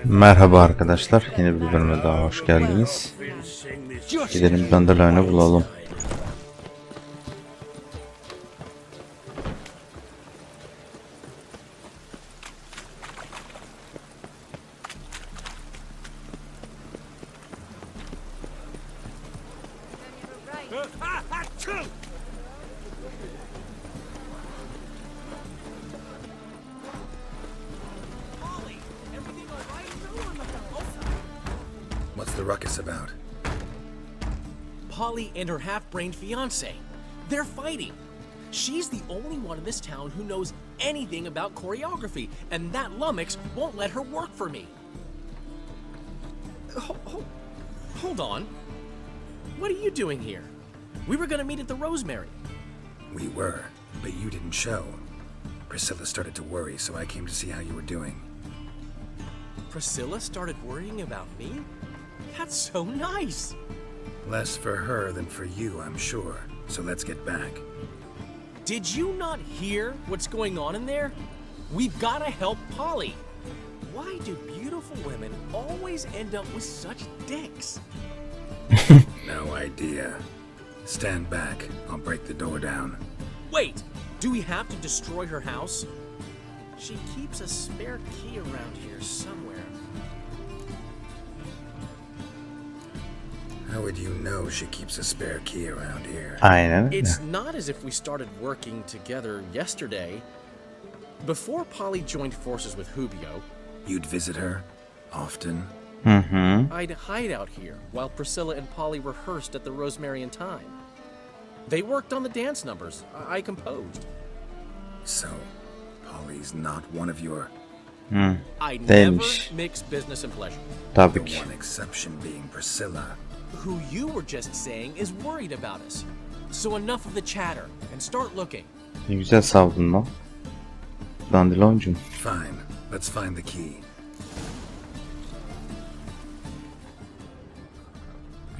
Merhaba arkadaşlar, yeni bir bölüme daha hoş geldiniz. Gidelim Dandeline'ı bulalım. What's the ruckus about? Polly and her half-brained fiancé. They're fighting. She's the only one in this town who knows anything about choreography, and that lummox won't let her work for me. Hold on. What are you doing here? We were gonna meet at the Rosemary. We were, but you didn't show. Priscilla started to worry, so I came to see how you were doing. Priscilla started worrying about me? That's so nice. Less for her than for you, I'm sure. So let's get back. Did you not hear what's going on in there? We've got to help Polly. Why do beautiful women always end up with such dicks? No idea. Stand back. I'll break the door down. Wait, do we have to destroy her house? She keeps a spare key around here somewhere. How would you know she keeps a spare key around here? Aynen. It's not as if we started working together yesterday. Before Polly joined forces with Hubio, You'd visit her? Often? I'd hide out here while Priscilla and Polly rehearsed at the Rosemary in time. They worked on the dance numbers I composed. So, Polly's not one of your... I never Değilmiş. mix business and pleasure. Tabii The ki. one exception being Priscilla. Who you were just saying is worried about us. So enough of the chatter and start looking. Ne güzel savdun lan. Dandelioncum. Fine. Let's find the key.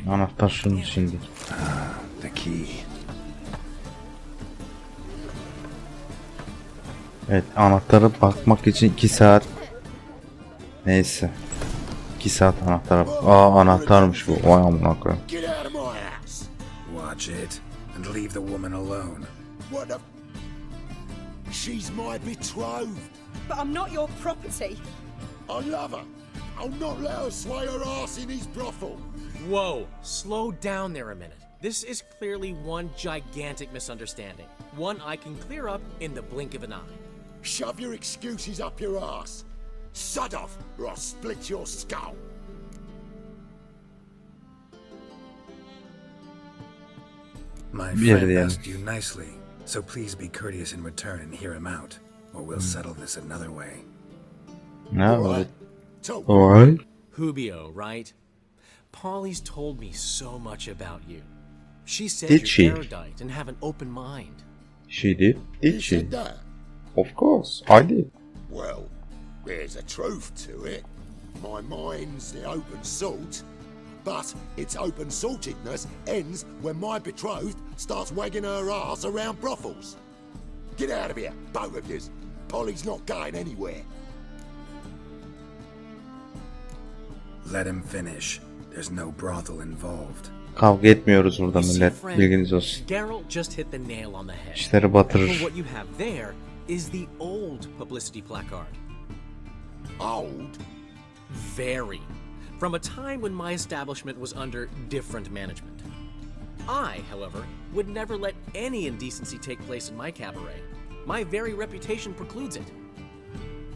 Anahtar şunun şimdi. The key. Evet, anahtara bakmak için 2 saat. Neyse. 2 saat anahtara. Anahtarmış bu. Vay amına koyayım. Get out of my house! Watch it, and leave the woman alone. What the... She's my betrothed. But I'm not your property. I love her. I'll not let her sway her ass in his brothel. Whoa, slow down there a minute. This is clearly one gigantic misunderstanding. One I can clear up in the blink of an eye. Shove your excuses up your ass. Sod off, or I'll split your skull. My Bir friend diyelim. asked you nicely, so please be courteous in return and hear him out, or we'll settle this another way. Ne var? Talk. Vay. Hubio, right? Polly's told me so much about you. She says Did you're she? erudite and have an open mind. She did. You Did she? said that? Of course. I did. Well, there's a truth to it. My mind's the open salt, but its open saltedness ends when my betrothed starts wagging her ass around brothels. Get out of here, both of yous. Polly's not going anywhere. Let him finish. There's no brothel involved. Kavga etmiyoruz burada You see, millet. friend, Bilginiz olsun. Geralt just hit the nail on the head. İşleri For batırır. what you have there is the old publicity placard. Old? Very. From a time when my establishment was under different management. I, however, would never let any indecency take place in my cabaret. My very reputation precludes it.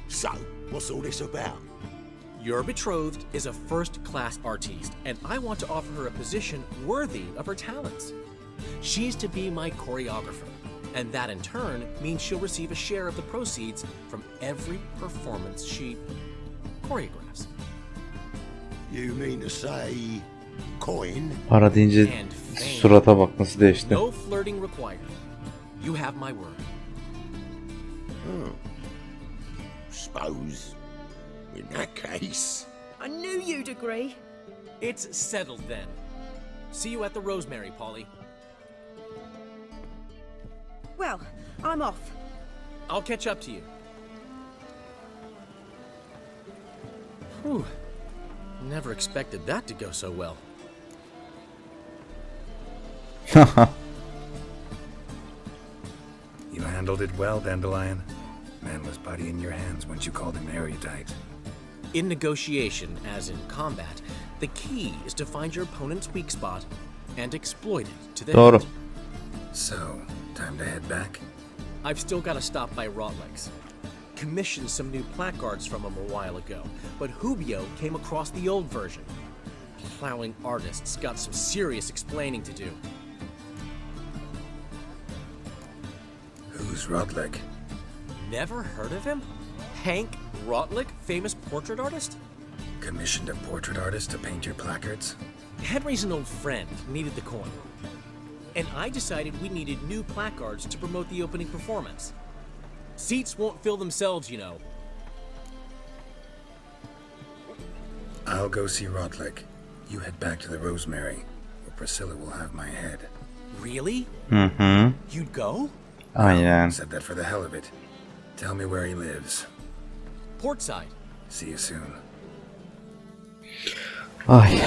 So, what's all this about? Your betrothed is a first-class artiste, and I want to offer her a position worthy of her talents. She's to be my choreographer, and that in turn means she'll receive a share of the proceeds from every performance she choreographs. You mean to say... coin? Para deyince And fame. surata bak nasıl değişti. No flirting required. You have my word. Suppose... in that case... I knew you'd agree. It's settled then. See you at the Rosemary, Polly. Well, I'm off. I'll catch up to you. Whew. Never expected that to go so well. You handled it well, Dandelion. Man was buddy in your hands once you called him erudite. In negotiation, as in combat, the key is to find your opponent's weak spot and exploit it to their Doğru. hit. So, time to head back? I've still got to stop by Rotlegs. Commissioned some new placards from him a while ago, but Hubio came across the old version. Plowing artists got some serious explaining to do. Who's Rodlik? Never heard of him? Hank Rotlick, famous portrait artist? Commissioned a portrait artist to paint your placards? Henry's an old friend, needed the coin. And I decided we needed new placards to promote the opening performance. Seats won't fill themselves, you know. I'll go see Rodlik. You head back to the Rosemary, where Priscilla will have my head. Really? Hı. You'd go? Aynen. Said that for the hell of it. Tell me where he lives. Portside. See you soon. Ay.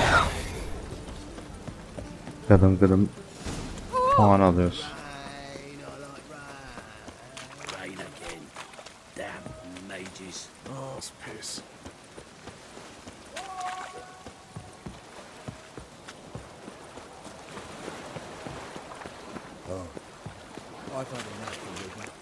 Gıdım gıdım puan alıyoruz. Rain again. Damn mages. Oh, it's piss. I've had enough of it.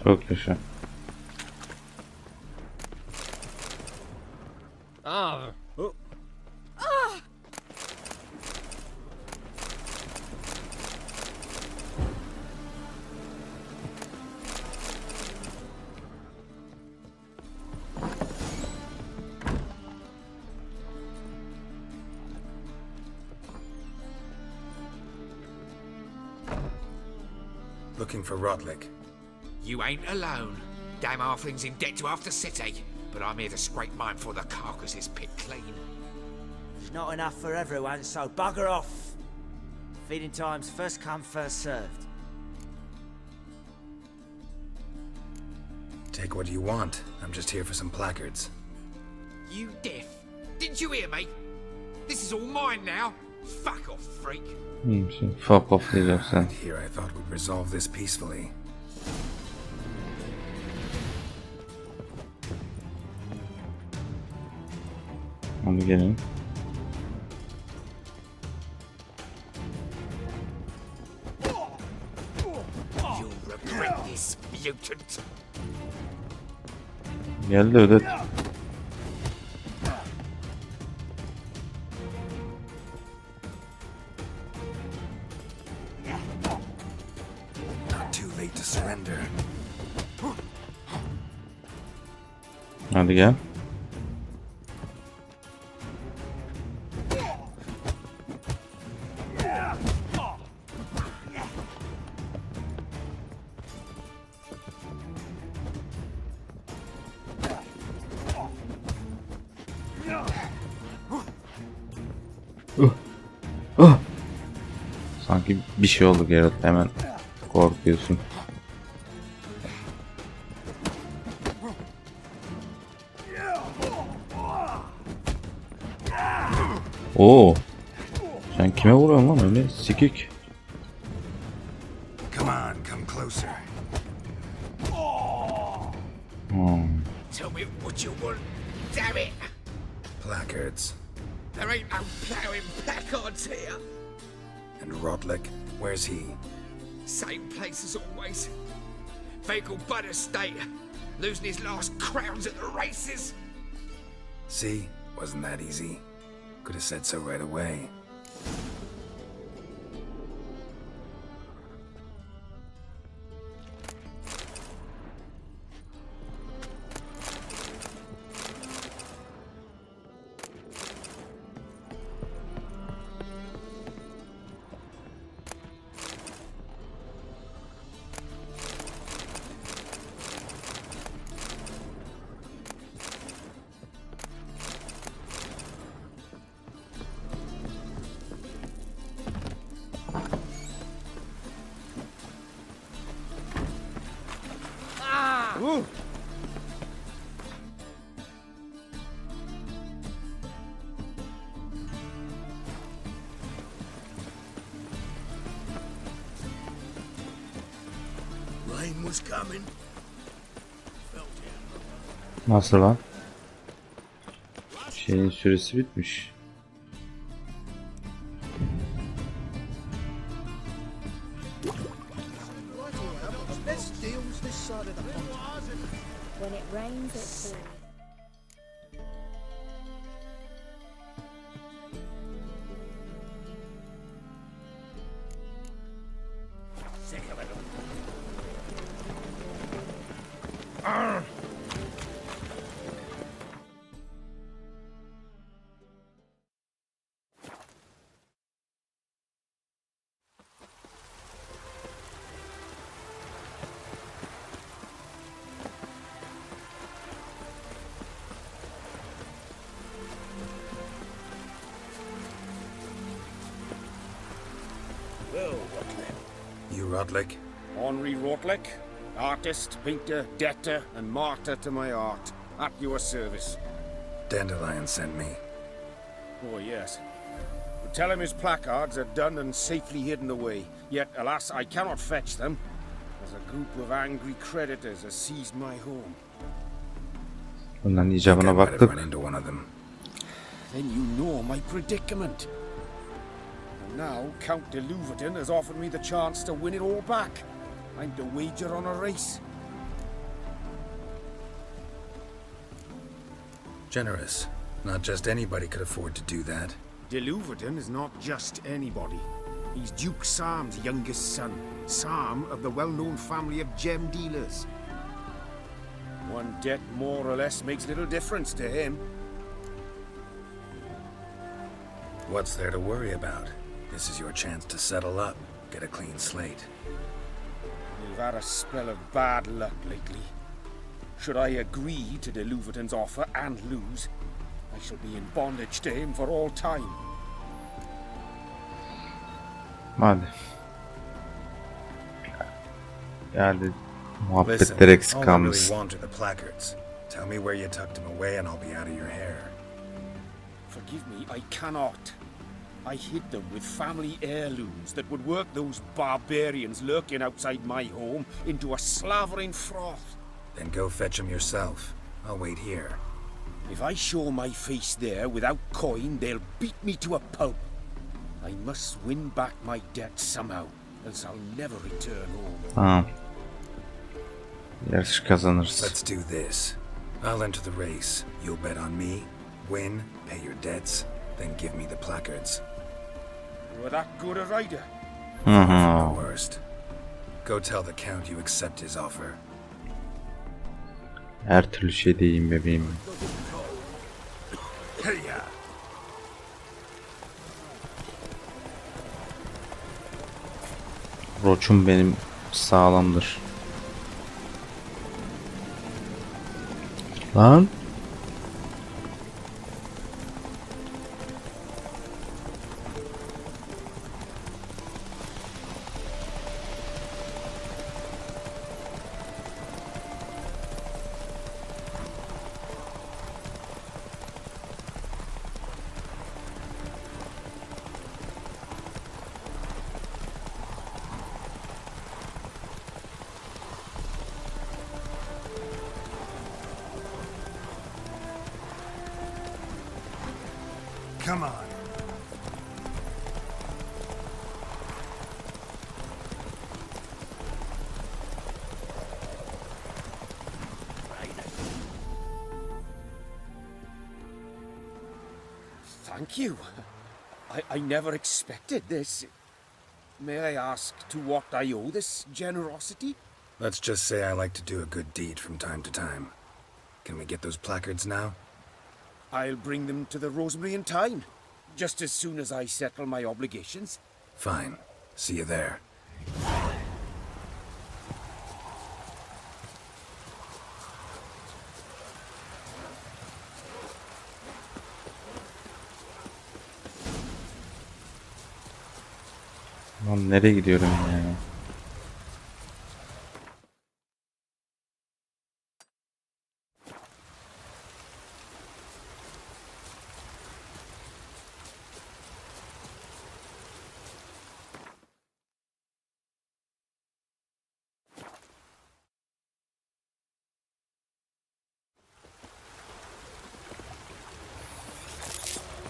Çok yaşa. Ah. Looking for Rodlik. You ain't alone. Damn halfling's in debt to half the city, but I'm here to scrape mine before the carcass is picked clean. There's not enough for everyone, so bugger off. Feeding time's first come, first served. Take what you want. I'm just here for some placards. You deaf? Didn't you hear me? This is all mine now. Fuck off, freak. İyi misin? Fuck off diyeceğim sen. Here I thought we'd resolve this peacefully. Hadi gelin. You'll regret this, mutant. Geldi ödet. Not too late to surrender. Hadi gel. Sanki bir şey oldu Geralt, hemen korkuyorsun. Oo. Sen kime vuruyorsun lan öyle sikik? Come on, come closer. Tell me what you want, damn it. Placards. There ain't no ploughing placards here. And Rodlik, where's he? Same place as always. Vehicle Bud Estate. Losing his last crowns at the races. See? Wasn't that easy? Could have said so right away. was coming. Nasıl lan? Şeyin süresi bitmiş. When it rains, it pours. Sick of it. Well, Rutland. You Rodlick? Henri Rotlick, artist, painter, debtor, and martyr to my art. At your service. Dandelion sent me. Oh, yes. But tell him his placards are done and safely hidden away. Yet, alas, I cannot fetch them, as a group of angry creditors has seized my home. Bunların I icabına might have baktık. run into one of them. Then you know my predicament. And now Count de Louverton has offered me the chance to win it all back. I'm to wager on a race. Generous. Not just anybody could afford to do that. De Louverton is not just anybody. He's Duke Sam's youngest son. Sam of the well-known family of gem dealers. One debt more or less makes little difference to him. What's there to worry about? This is your chance to settle up, get a clean slate. You've had a spell of bad luck lately. Should I agree to de Louverton's offer and lose, I shall be in bondage to him for all time. Hadi. Yani muhabbetler Listen, eksik all I really kalmış. want are the placards. Tell me where you tucked them away and I'll be out of your hair. Forgive me, I cannot. I hid them with family heirlooms that would work those barbarians lurking outside my home into a slavering froth. Then go fetch them yourself. I'll wait here. If I show my face there without coin, they'll beat me to a pulp. I must win back my debt somehow, else I'll never return home. Tamam. Yarış kazanırız. Let's do this. I'll enter the race. You'll bet on me, win, pay your debts, then give me the placards. You're that good a rider? Far from the worst. Go tell the Count you accept his offer. Her türlü şey diyeyim bebeğim. Hey-ya! Roçum benim sağlamdır. Lan. Come on. Thank you. I never expected this. May I ask to what I owe this generosity? Let's just say I like to do a good deed from time to time. Can we get those placards now? I'll bring them to the Rosemary in time, just as soon as I settle my obligations. Fine. See you there. Lan nereye gidiyorum ya?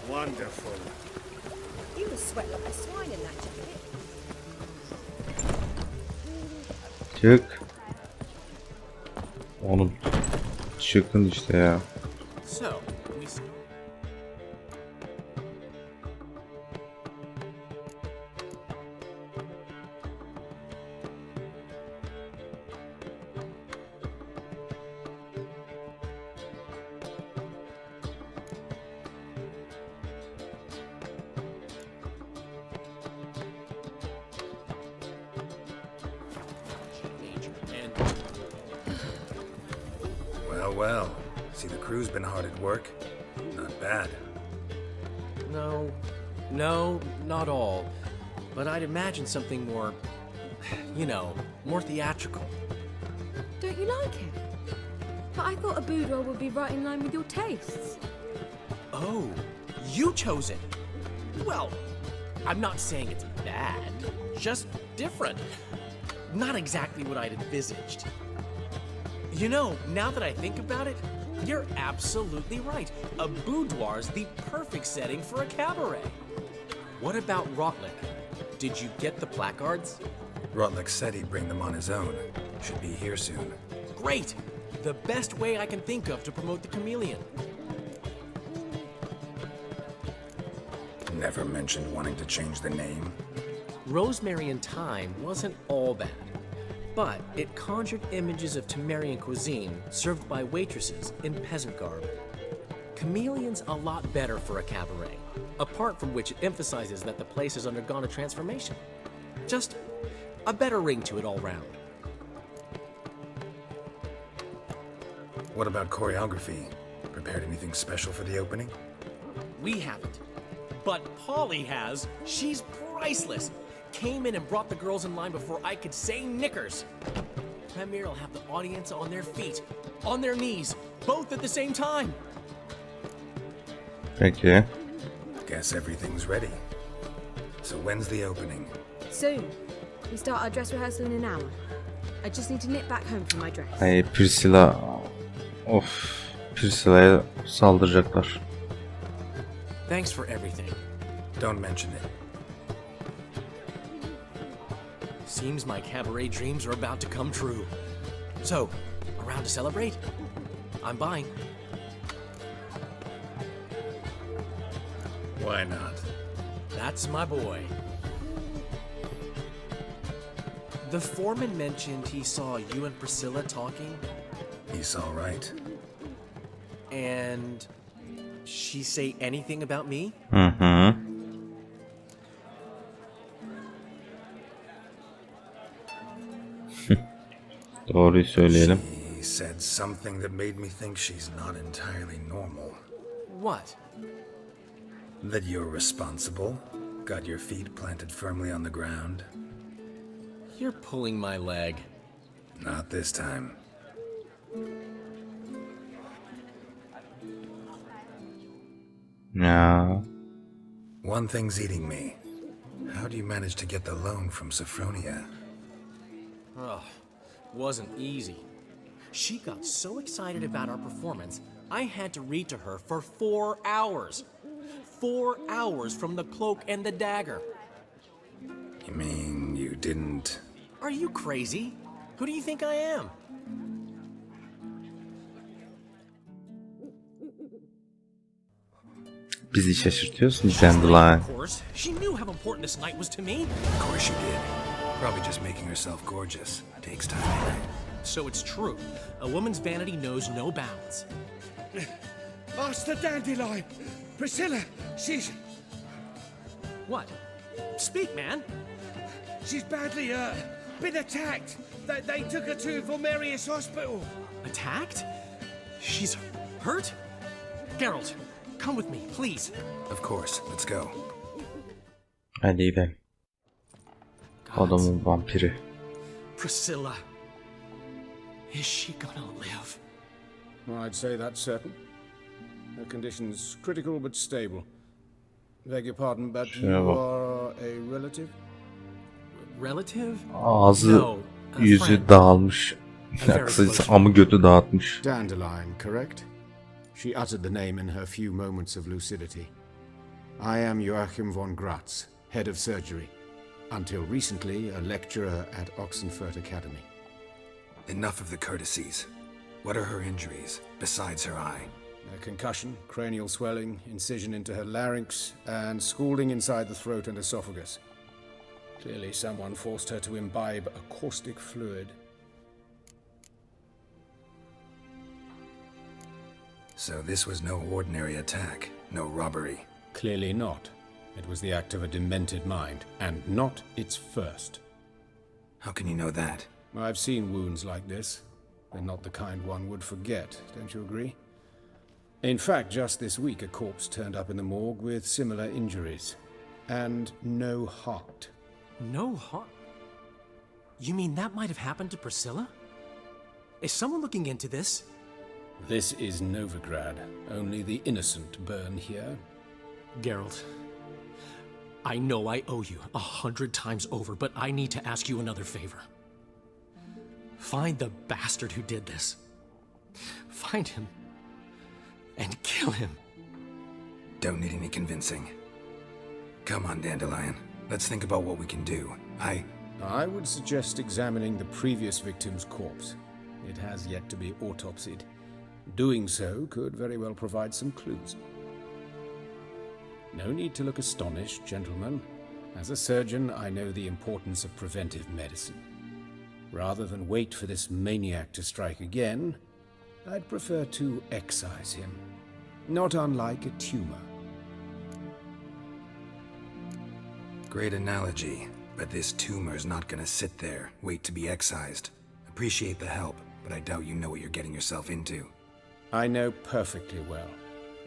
Wonderful. You must sweat like a swine in that jacket. Çık. Oğlum çıkın işte ya. So, we and Well. See, the crew's been hard at work. Not bad. no, not all. But I'd imagine something more, more theatrical. Don't you like it? But I thought a boudoir would be right in line with your tastes. Oh, you chose it. Well, I'm not saying it's bad, just different. Not exactly what I'd envisaged. Now that I think about it, you're absolutely right. A boudoir's the perfect setting for a cabaret. What about Rotlick? Did you get the placards? Rotlick said he'd bring them on his own. Should be here soon. Great! The best way I can think of to promote the chameleon. Never mentioned wanting to change the name. Rosemary and Thyme wasn't all bad, but it conjured images of Temerian cuisine served by waitresses in peasant garb. Chameleon's a lot better for a cabaret, apart from which it emphasizes that the place has undergone a transformation. Just a better ring to it all round. What about choreography? Prepared anything special for the opening? We haven't, but Polly has. She's priceless. Came in and brought the girls in line before I could say knickers. Premier will have the audience on their feet, on their knees, both at the same time. Peki. Guess everything's ready. So when's the opening? Soon. We start our dress rehearsal in an hour. I just need to nip back home for my dress. Ay Priscilla. Of. Priscilla'ya saldıracaklar. Thanks for everything. Don't mention it. Seems my cabaret dreams are about to come true. So, around to celebrate? I'm buying. Why not? That's my boy. The foreman mentioned he saw you and Priscilla talking, He's all right. and she say anything about me? Hı hı. Doğruyu söyleyelim. He said something that made me think she's not entirely normal. What? That you're responsible, got your feet planted firmly on the ground. You're pulling my leg. Not this time. Ya. One thing's eating me. How do you manage to get the loan from Sophronia? Ugh, wasn't easy. She got so excited about our performance, I had to read to her for 4 hours. 4 hours from the cloak and the dagger. You mean you didn't... Are you crazy? Who do you think I am? Bizi şaşırtıyorsun Dandelion. Of course, she knew how important this night was to me. Of course she did. Probably just making herself gorgeous. Takes time. So it's true. A woman's vanity knows no bounds. Ask the dandelion. Priscilla, she's What? Speak, man. badly been attacked. They took her to Volmerius Hospital. Attacked? She's hurt? Geralt, come with me, please. Of course, let's go. Hadi gidelim. Adamın vampiri. Priscilla. Is she gonna live? I'd say that's certain. Her condition's critical but stable. Beg your pardon, but Şuna you bak. are a relative? Relative? Ağzı, No, a yüzü friend. dağılmış. A very Kısacası close amı götü dağıtmış. Dandelion, correct? She uttered the name in her few moments of lucidity. I am Joachim von Gratz, head of surgery. Until recently, a lecturer at Oxenfurt Academy. Enough of the courtesies. What are her injuries, besides her eye? A concussion, cranial swelling, incision into her larynx, and scalding inside the throat and esophagus. Clearly someone forced her to imbibe a caustic fluid. So this was no ordinary attack, no robbery. Clearly not. It was the act of a demented mind, and not its first. How can you know that? I've seen wounds like this. They're not the kind one would forget, don't you agree? In fact, just this week a corpse turned up in the morgue with similar injuries. And no heart. No heart? You mean that might have happened to Priscilla? Is someone looking into this? This is Novigrad. Only the innocent burn here. Geralt, I know I owe you 100 times over, but I need to ask you another favor. Find the bastard who did this. Find him and kill him. Don't need any convincing. Come on, Dandelion. Let's think about what we can do. I would suggest examining the previous victim's corpse. It has yet to be autopsied. Doing so could very well provide some clues. No need to look astonished, gentlemen. As a surgeon, I know the importance of preventive medicine. Rather than wait for this maniac to strike again, I'd prefer to excise him. Not unlike a tumor. Great analogy, but this tumor's not gonna sit there, wait to be excised. Appreciate the help, but I doubt you know what you're getting yourself into. I know perfectly well,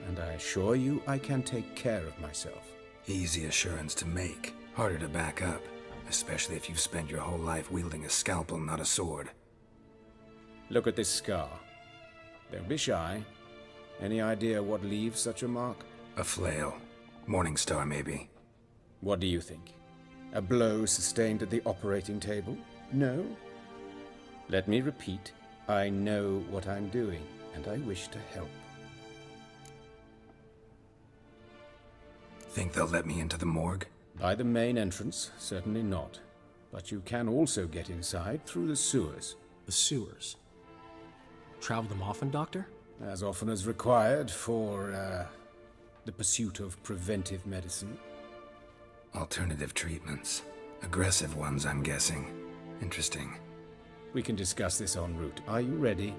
and I assure you I can take care of myself. Easy assurance to make, harder to back up, especially if you've spent your whole life wielding a scalpel, not a sword. Look at this scar. Don't be shy. Any idea what leaves such a mark? A flail. Morning star, maybe. What do you think? A blow sustained at the operating table? No? Let me repeat. I know what I'm doing, and I wish to help. Think they'll let me into the morgue? By the main entrance, certainly not. But you can also get inside through the sewers. The sewers? Travel them often, Doctor? As often as required for, the pursuit of preventive medicine. Alternative treatments. Aggressive ones, I'm guessing. Interesting. We can discuss this en route. Are you ready?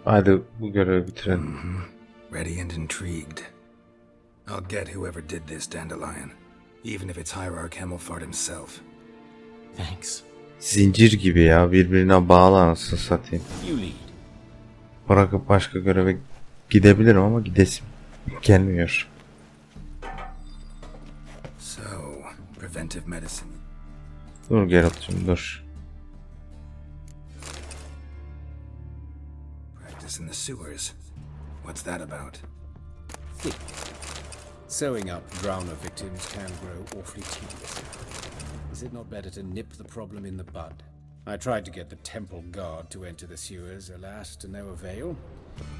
Hadi bu görevi bitirelim. Ready and intrigued. I'll get whoever did this, Dandelion. Even if it's Hierarch Hemmelfart himself. Thanks. Zincir gibi ya, birbirine bağlı anasını satayım. You lead. Bırakıp başka göreve gidebilirim ama gidesim gelmiyor. So, preventive medicine. Dur Geralt'cığım dur. Practice in the sewers. What's that about? Think. Sewing up drowner victims can grow awfully tedious. Is it not better to nip the problem in the bud? I tried to get the temple guard to enter the sewers, alas, to no avail.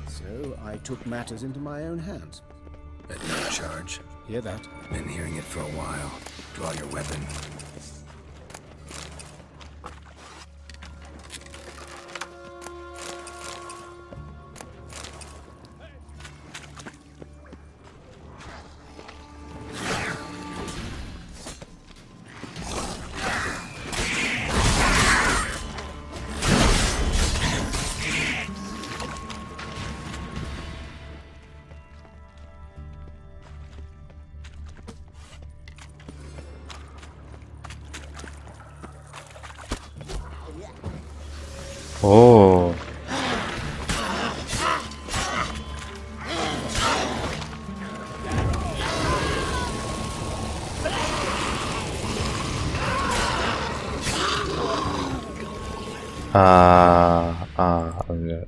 So I took matters into my own hands. At no charge. Hear that? Been hearing it for a while. Draw your weapon. Oo. Öyle,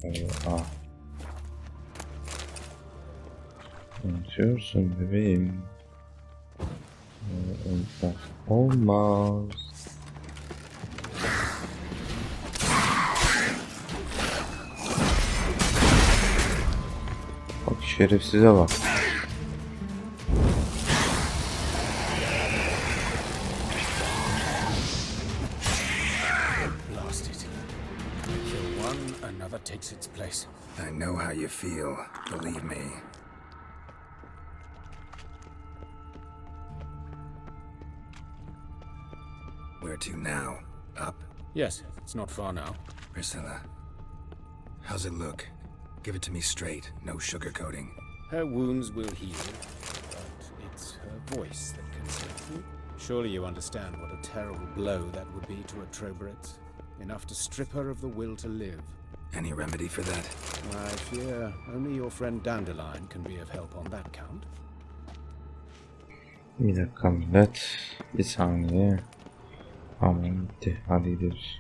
öyle, Unutuyorsun bebeğim. Olmaz. Şerefsize bak. Blast it. Kill one, another takes its place. I know how you feel, believe me. Where to now? Up? Yes, it's not far now. Priscilla. How's it look? Give it to me straight, no sugarcoating. Her wounds will heal, but it's her voice that concerns me. Surely you understand what a terrible blow that would be to a Troberet. Enough to strip her of the will to live. Any remedy for that? I fear only your friend Dandelion can be of help on that count. Bir dakika millet. Bir saniye. Tamam bitti. Hadi gidiyoruz.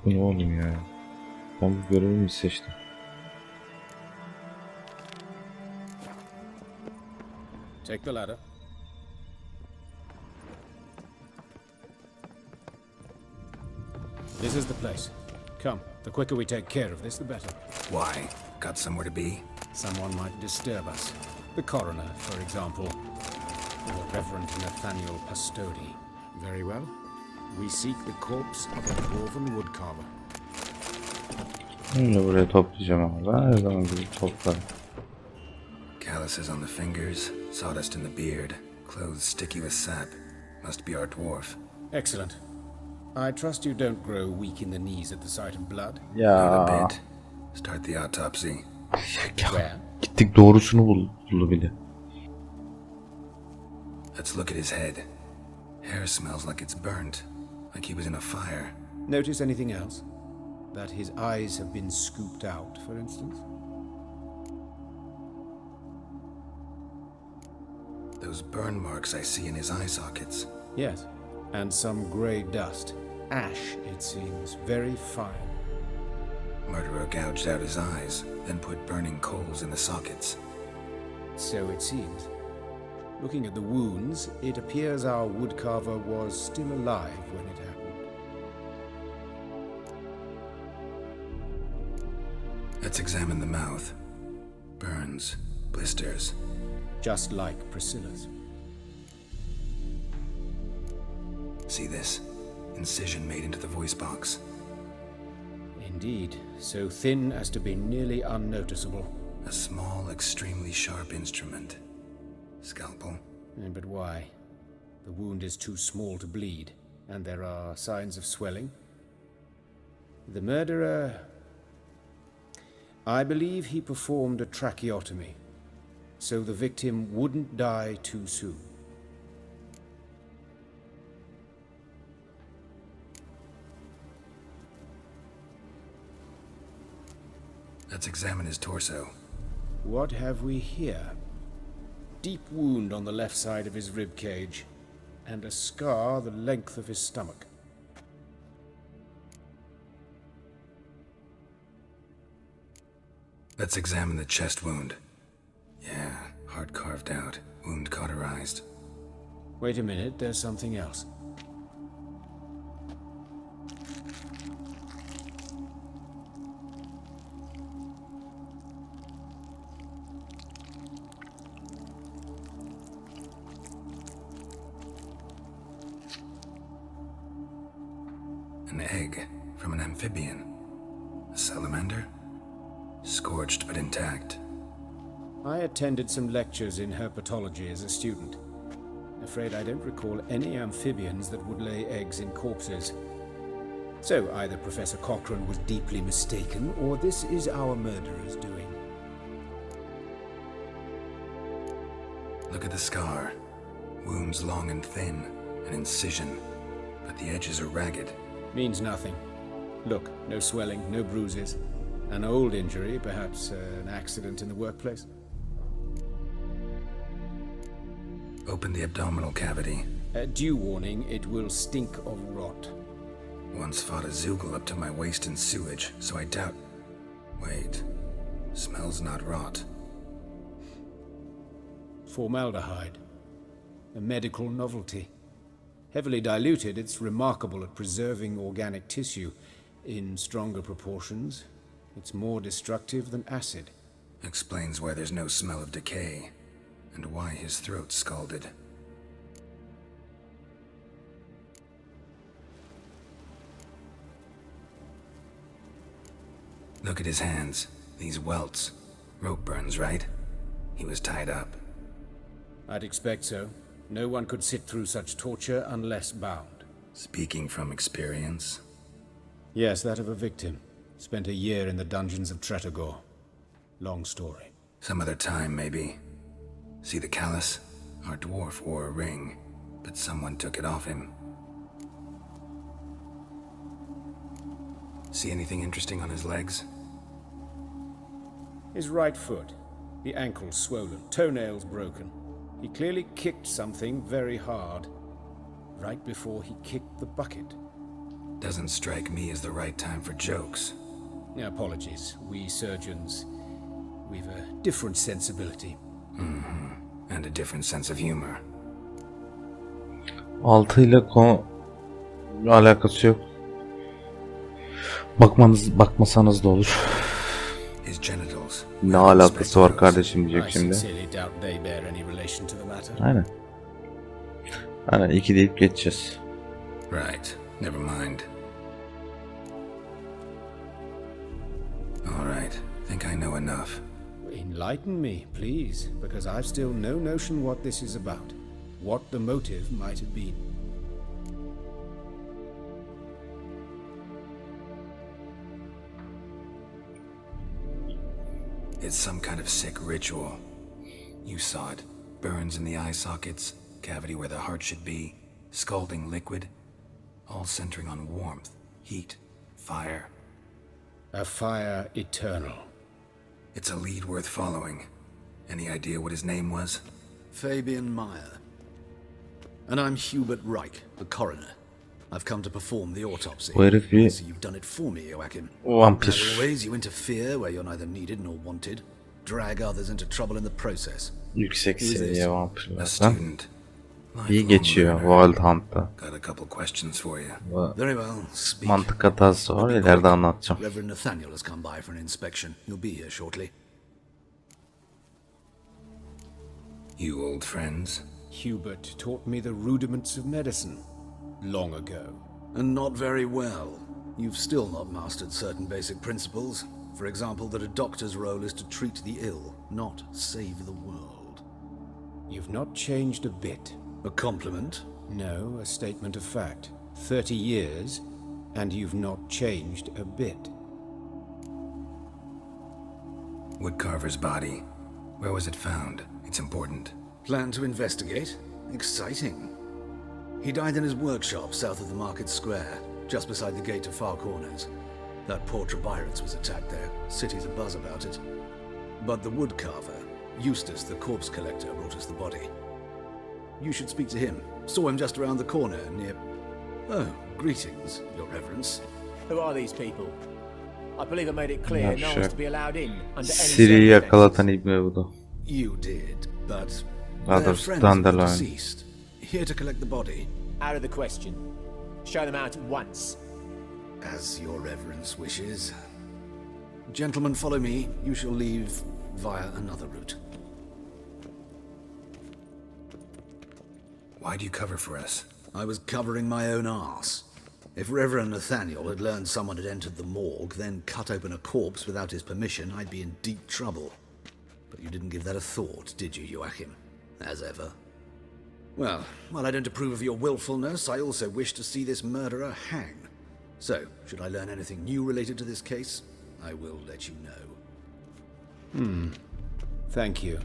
Bu ne oğlum ya? Ben bu görevi mi seçtim? Take the ladder. This is the place. Come, the quicker we take care of this, the better. Why? Got somewhere to be? Someone might disturb us. The coroner, for example. Or Reverend Nathaniel Pastodi. Very well. We seek the corpse of a dwarven woodcarver. Bunu buraya toplayacağım abi. Her zaman gibi toplarım. Calluses on the fingers, sawdust in the beard, clothes sticky with sap. Must be our dwarf. Excellent. I trust you don't grow weak in the knees at the sight of blood. Not Ya. a bit. Start the autopsy. Where? Gittik doğrusunu buldu bile. Let's look at his head. Hair smells like it's burnt, like he was in a fire. Notice anything else? That his eyes have been scooped out, for instance? Those burn marks I see in his eye sockets. Yes. And some grey dust. Ash, it seems. Very fine. Murderer gouged out his eyes, then put burning coals in the sockets. So it seems. Looking at the wounds, it appears our woodcarver was still alive when it happened. Let's examine the mouth. Burns, blisters. Just like Priscilla's. See this? Incision made into the voice box. Indeed, so thin as to be nearly unnoticeable. A small, extremely sharp instrument. Scalpel. But why? The wound is too small to bleed, and there are signs of swelling. The murderer... I believe he performed a tracheotomy, so the victim wouldn't die too soon. Let's examine his torso. What have we here? Deep wound on the left side of his rib cage, and a scar the length of his stomach. Let's examine the chest wound. Yeah, heart carved out, wound cauterized. Wait a minute, there's something else. An egg from an amphibian. A salamander? Scorched but intact. I attended some lectures in herpetology as a student. Afraid I don't recall any amphibians that would lay eggs in corpses. So either Professor Cochrane was deeply mistaken, or this is our murderer's doing. Look at the scar. Wounds long and thin, an incision, but the edges are ragged. Means nothing. Look, no swelling, no bruises. An old injury, perhaps an accident in the workplace. Open the abdominal cavity. Due warning, it will stink of rot. Once fought a Zoogle up to my waist in sewage, so I doubt... Wait. Smells not rot. Formaldehyde. A medical novelty. Heavily diluted, it's remarkable at preserving organic tissue. In stronger proportions, it's more destructive than acid. Explains why there's no smell of decay, and why his throat's scalded. Look at his hands. These welts. Rope burns, right? He was tied up. I'd expect so. No one could sit through such torture unless bound. Speaking from experience? Yes, that of a victim. Spent a year in the dungeons of Tretogor. Long story. Some other time, maybe. See the callus? Our dwarf wore a ring, but someone took it off him. See anything interesting on his legs? His right foot. The ankle swollen, toenails broken. He clearly kicked something very hard. Right before he kicked the bucket. Doesn't strike me as the right time for jokes. Apologies. We surgeons, we've a different sensibility. And a different sense of humor. 6 ile alakası yok. Bakmasanız da olur. His genitals. Ne alakası var kardeşim diyecek I şimdi. sincerely doubt they bear any relation to the matter. Aynen. Aynen 2 deyip geçeceğiz. Right. Never mind. All right. Think I know enough. Enlighten me, please, because I've still no notion what this is about. What the motive might have been. It's some kind of sick ritual. You saw it. Burns in the eye sockets, cavity where the heart should be, scalding liquid, all centering on warmth, heat, fire. A fire eternal. It's a lead worth following. Any idea what his name was? Fabian Meyer. And I'm Hubert Reich, the coroner. I've come to perform the autopsy. Bu herif bir So you've done it for me, Joachim. vampir. As always, you interfere where you're neither needed nor wanted. Drag others into trouble in the process. Yüksek seviye vampirlerden. A student. İyi geçiyor Wild Hunt'ta. Got a couple questions for you. Very well, speak. Mantık hatası var, ileride anlatacağım. Reverend Nathaniel has come by for an inspection. He'll be here shortly. You old friends? Hubert taught me the rudiments of medicine long ago. And not very well. You've still not mastered certain basic principles. For example, that a doctor's role is to treat the ill, not save the world. You've not changed a bit. A compliment? No, a statement of fact. 30 years, and you've not changed a bit. Woodcarver's body. Where was it found? It's important. Plan to investigate? Exciting. He died in his workshop south of the market square, just beside the gate to Far Corners. That poor Trebirans was attacked there. City's abuzz about it. But the woodcarver, Eustace the corpse collector, brought us the body. You should speak to him. Saw him just around the corner near... Oh, greetings, your reverence. Who are these people? I believe I made it clear no one's to be allowed in under any Siri'yi circumstances. yakalatan ibne bu da. You did, but... Others they're friends of the Dandelion. deceased. Here to collect the body. Out of the question. Show them out at once. As your reverence wishes. Gentlemen, follow me. You shall leave via another route. Why'd you cover for us? I was covering my own arse. If Reverend Nathaniel had learned someone had entered the morgue, then cut open a corpse without his permission, I'd be in deep trouble. But you didn't give that a thought, did you, Joachim? As ever. Well, while I don't approve of your willfulness, I also wish to see this murderer hang. So, should I learn anything new related to this case, I will let you know. Thank you.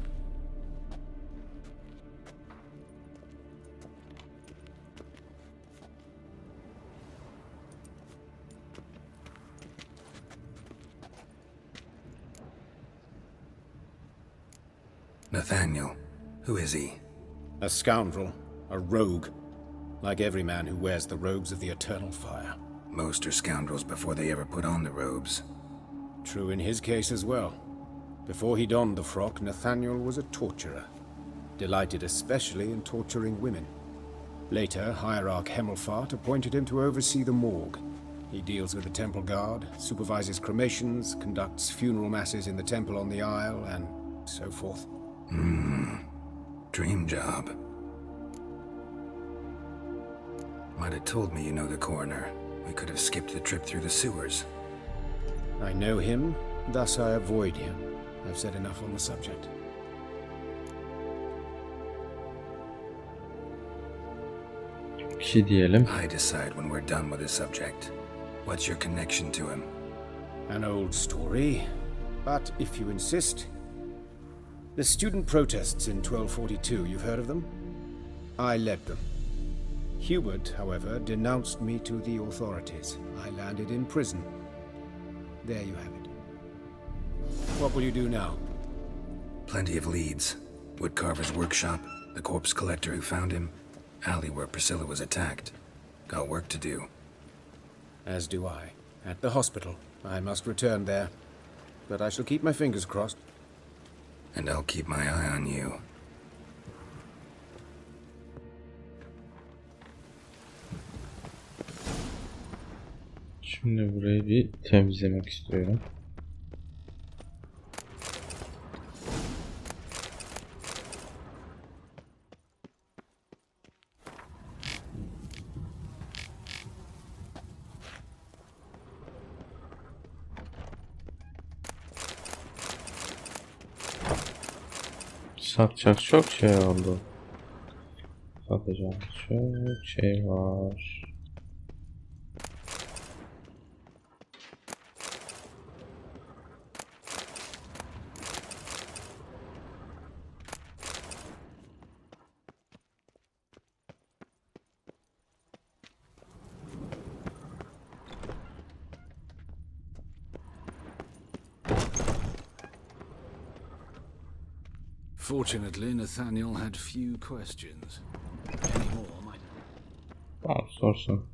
Nathaniel. Who is he? A scoundrel, a rogue, like every man who wears the robes of the eternal fire. Most are scoundrels before they ever put on the robes. True in his case as well. Before he donned the frock, Nathaniel was a torturer, delighted especially in torturing women. Later, Hierarch Hemmelfart appointed him to oversee the morgue. He deals with the temple guard, supervises cremations, conducts funeral masses in the temple on the Isle, and so forth. Dream job. Might have told me you know the coroner. We could have skipped the trip through the sewers. I know him, thus I avoid him. I've said enough on the subject. Bir şey diyelim. I decide when we're done with the subject. What's your connection to him? An old story, but if you insist. The student protests in 1242, you've heard of them? I led them. Hubert, however, denounced me to the authorities. I landed in prison. There you have it. What will you do now? Plenty of leads. Woodcarver's workshop, the corpse collector who found him, alley where Priscilla was attacked. Got work to do. As do I. At the hospital. I must return there. But I shall keep my fingers crossed. And I'll keep my eye on you. Şimdi burayı bir temizlemek istiyorum. Satacak çok şey oldu. Satacak çok şey var. Fortunately, Nathaniel had few questions. Any more might... Tamam, sorsun.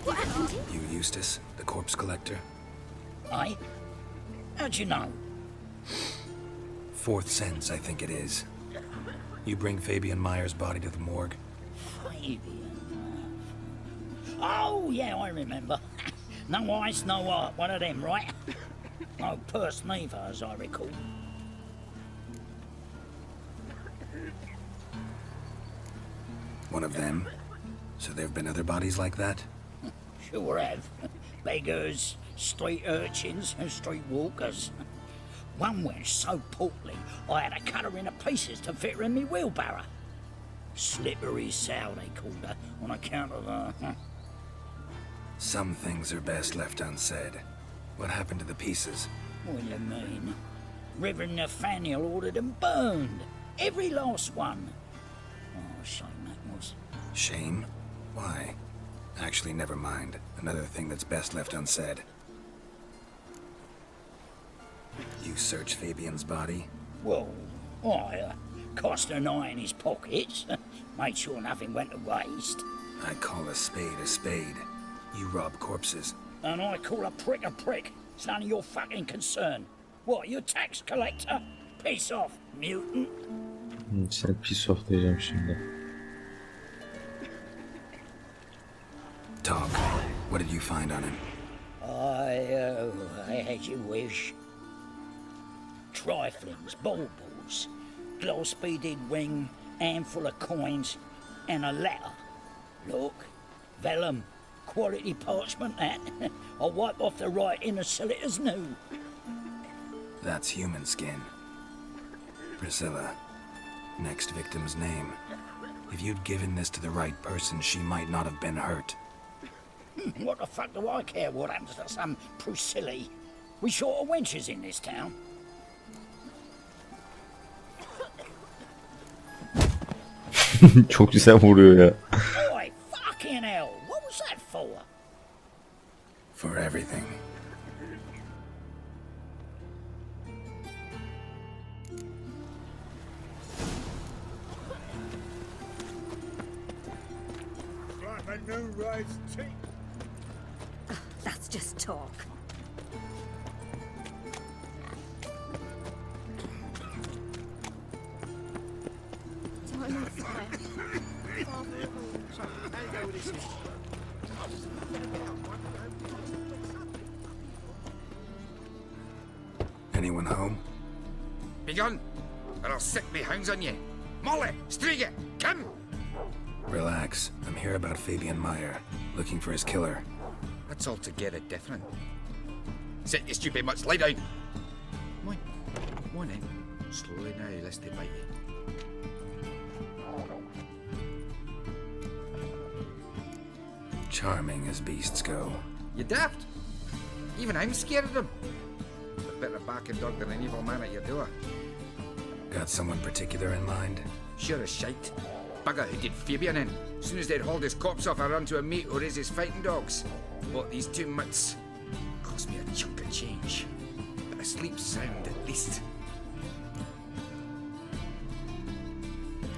What happened to you? You, Eustace, the corpse collector? Aye? How'd you know? Fourth sense, I think it is. You bring Fabian Meyer's body to the morgue? Fabian. Oh, yeah, I remember. No eyes, no heart. One of them, right? No purse neither, as I recall. One of them? So there have been other bodies like that? Sure have. Beggars, street urchins, and street walkers. One went so portly, I had to cut her into pieces to fit her in me wheelbarrow. Slippery sow, they called her, on account of her. Some things are best left unsaid. What happened to the pieces? What do you mean? Reverend Nathaniel ordered them burned. Every last one. Oh, shame that was. Shame? Why? Actually, never mind. Another thing that's best left unsaid. You searched Fabian's body? Well, I cast an eye in his pockets. Made sure nothing went to waste. I call a spade a spade. You rob corpses. And I call a prick a prick. It's none of your fucking concern. What, you tax collector? Piss off, mutant. Seni piss off diyeceğim şimdi. Talk. What did you find on him? As you wish. Triflings, baubles, gloss-beaded ring, handful of coins, and a letter. Look, vellum, quality parchment that. I'll wipe off the writing and sell it as new. That's human skin. Priscilla. Next victim's name. If you'd given this to the right person, she might not have been hurt. What the fuck do I care what happens to some Priscilla? We short of wenches in this town. Çok güzel vuruyor ya. Boy, fucking hell, what was that for? For everything. Like a new ride's teeth. That's just talk. Time on fire. Anyone home? Begone, or I'll sick me hounds on ye. Molly, Striga, come! Relax. I'm here about Fabian Meyer, looking for his killer. That's altogether different. Sit, you stupid mutts, lie down. Come on then. Slowly now, lest they bite you. Charming as beasts go. You daft? Even I'm scared of them. A better barking dog than an evil man at your door. Got someone particular in mind? Sure as shite. Bugger who did Fabian in. As soon as they'd hauled his corpse off, I run to a mate who raises fighting dogs. Bought these two mutts. Cost me a chunk of change. But I sleep sound at least.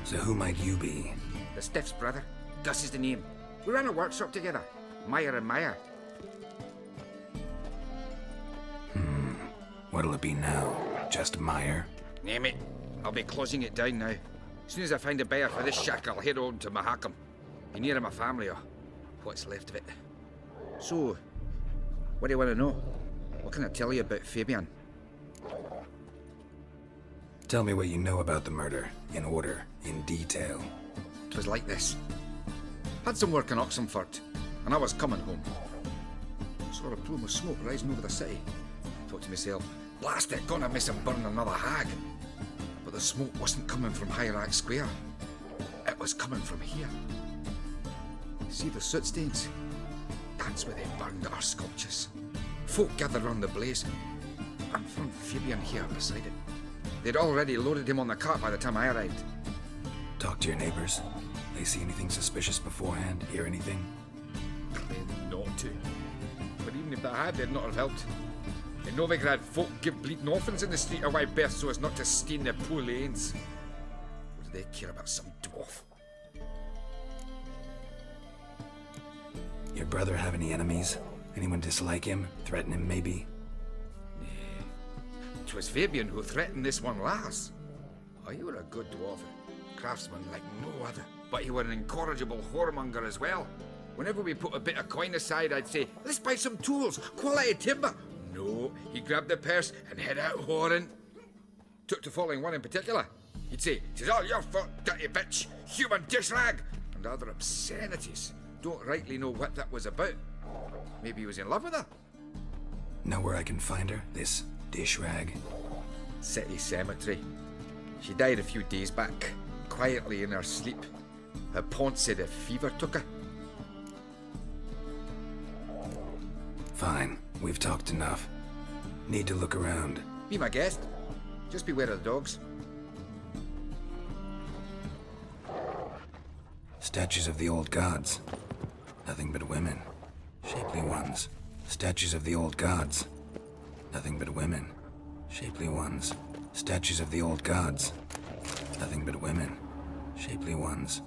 So who might you be? The Stiff's brother. Gus is the name. We ran a workshop together. Meyer and Meyer. What'll it be now? Just Meyer? Name it. I'll be closing it down now. As soon as I find a buyer for this shack, I'll head on to Mahakam. Be near my family or what's left of it. So, what do you want to know? What can I tell you about Fabian? Tell me what you know about the murder, in order, in detail. It was like this. Had some work in Oxenford, and I was coming home. Saw a plume of smoke rising over the city. Thought to myself, blast it, gonna miss him burn another hag. But the smoke wasn't coming from Hierarch Square. It was coming from here. See the soot stains? That's where they burned our sculptures. Folk gathered round the blaze, and found Fabian here beside it. They'd already loaded him on the cart by the time I arrived. Talk to your neighbors. They see anything suspicious beforehand? Hear anything? Claimed not to. But even if they had, they'd not have helped. In Novigrad, folk give bleeding orphans in the street a wide berth so as not to stain their poor lanes. What do they care about some dwarf? Your brother have any enemies? Anyone dislike him? Threaten him, maybe? Nay. 'Twas Fabian who threatened this one last. Oh, you were a good dwarf. Craftsman like no other. But you were an incorrigible whoremonger as well. Whenever we put a bit of coin aside, I'd say, let's buy some tools, quality timber. No, he grabbed the purse and head out whoring. Took to following one in particular. He'd say, "'Tis all your fault, dirty bitch, human dish rag," and other obscenities. Don't rightly know what that was about. Maybe he was in love with her. Know where I can find her? This dish rag? City cemetery. She died a few days back, quietly in her sleep. Her pont said a fever took her. Fine, we've talked enough. Need to look around. Be my guest. Just beware of the dogs. Statues of the old gods. Nothing but women. Shapely ones. Statues of the old gods. Nothing but women. Shapely ones. Statues of the old gods. Nothing but women. Shapely ones.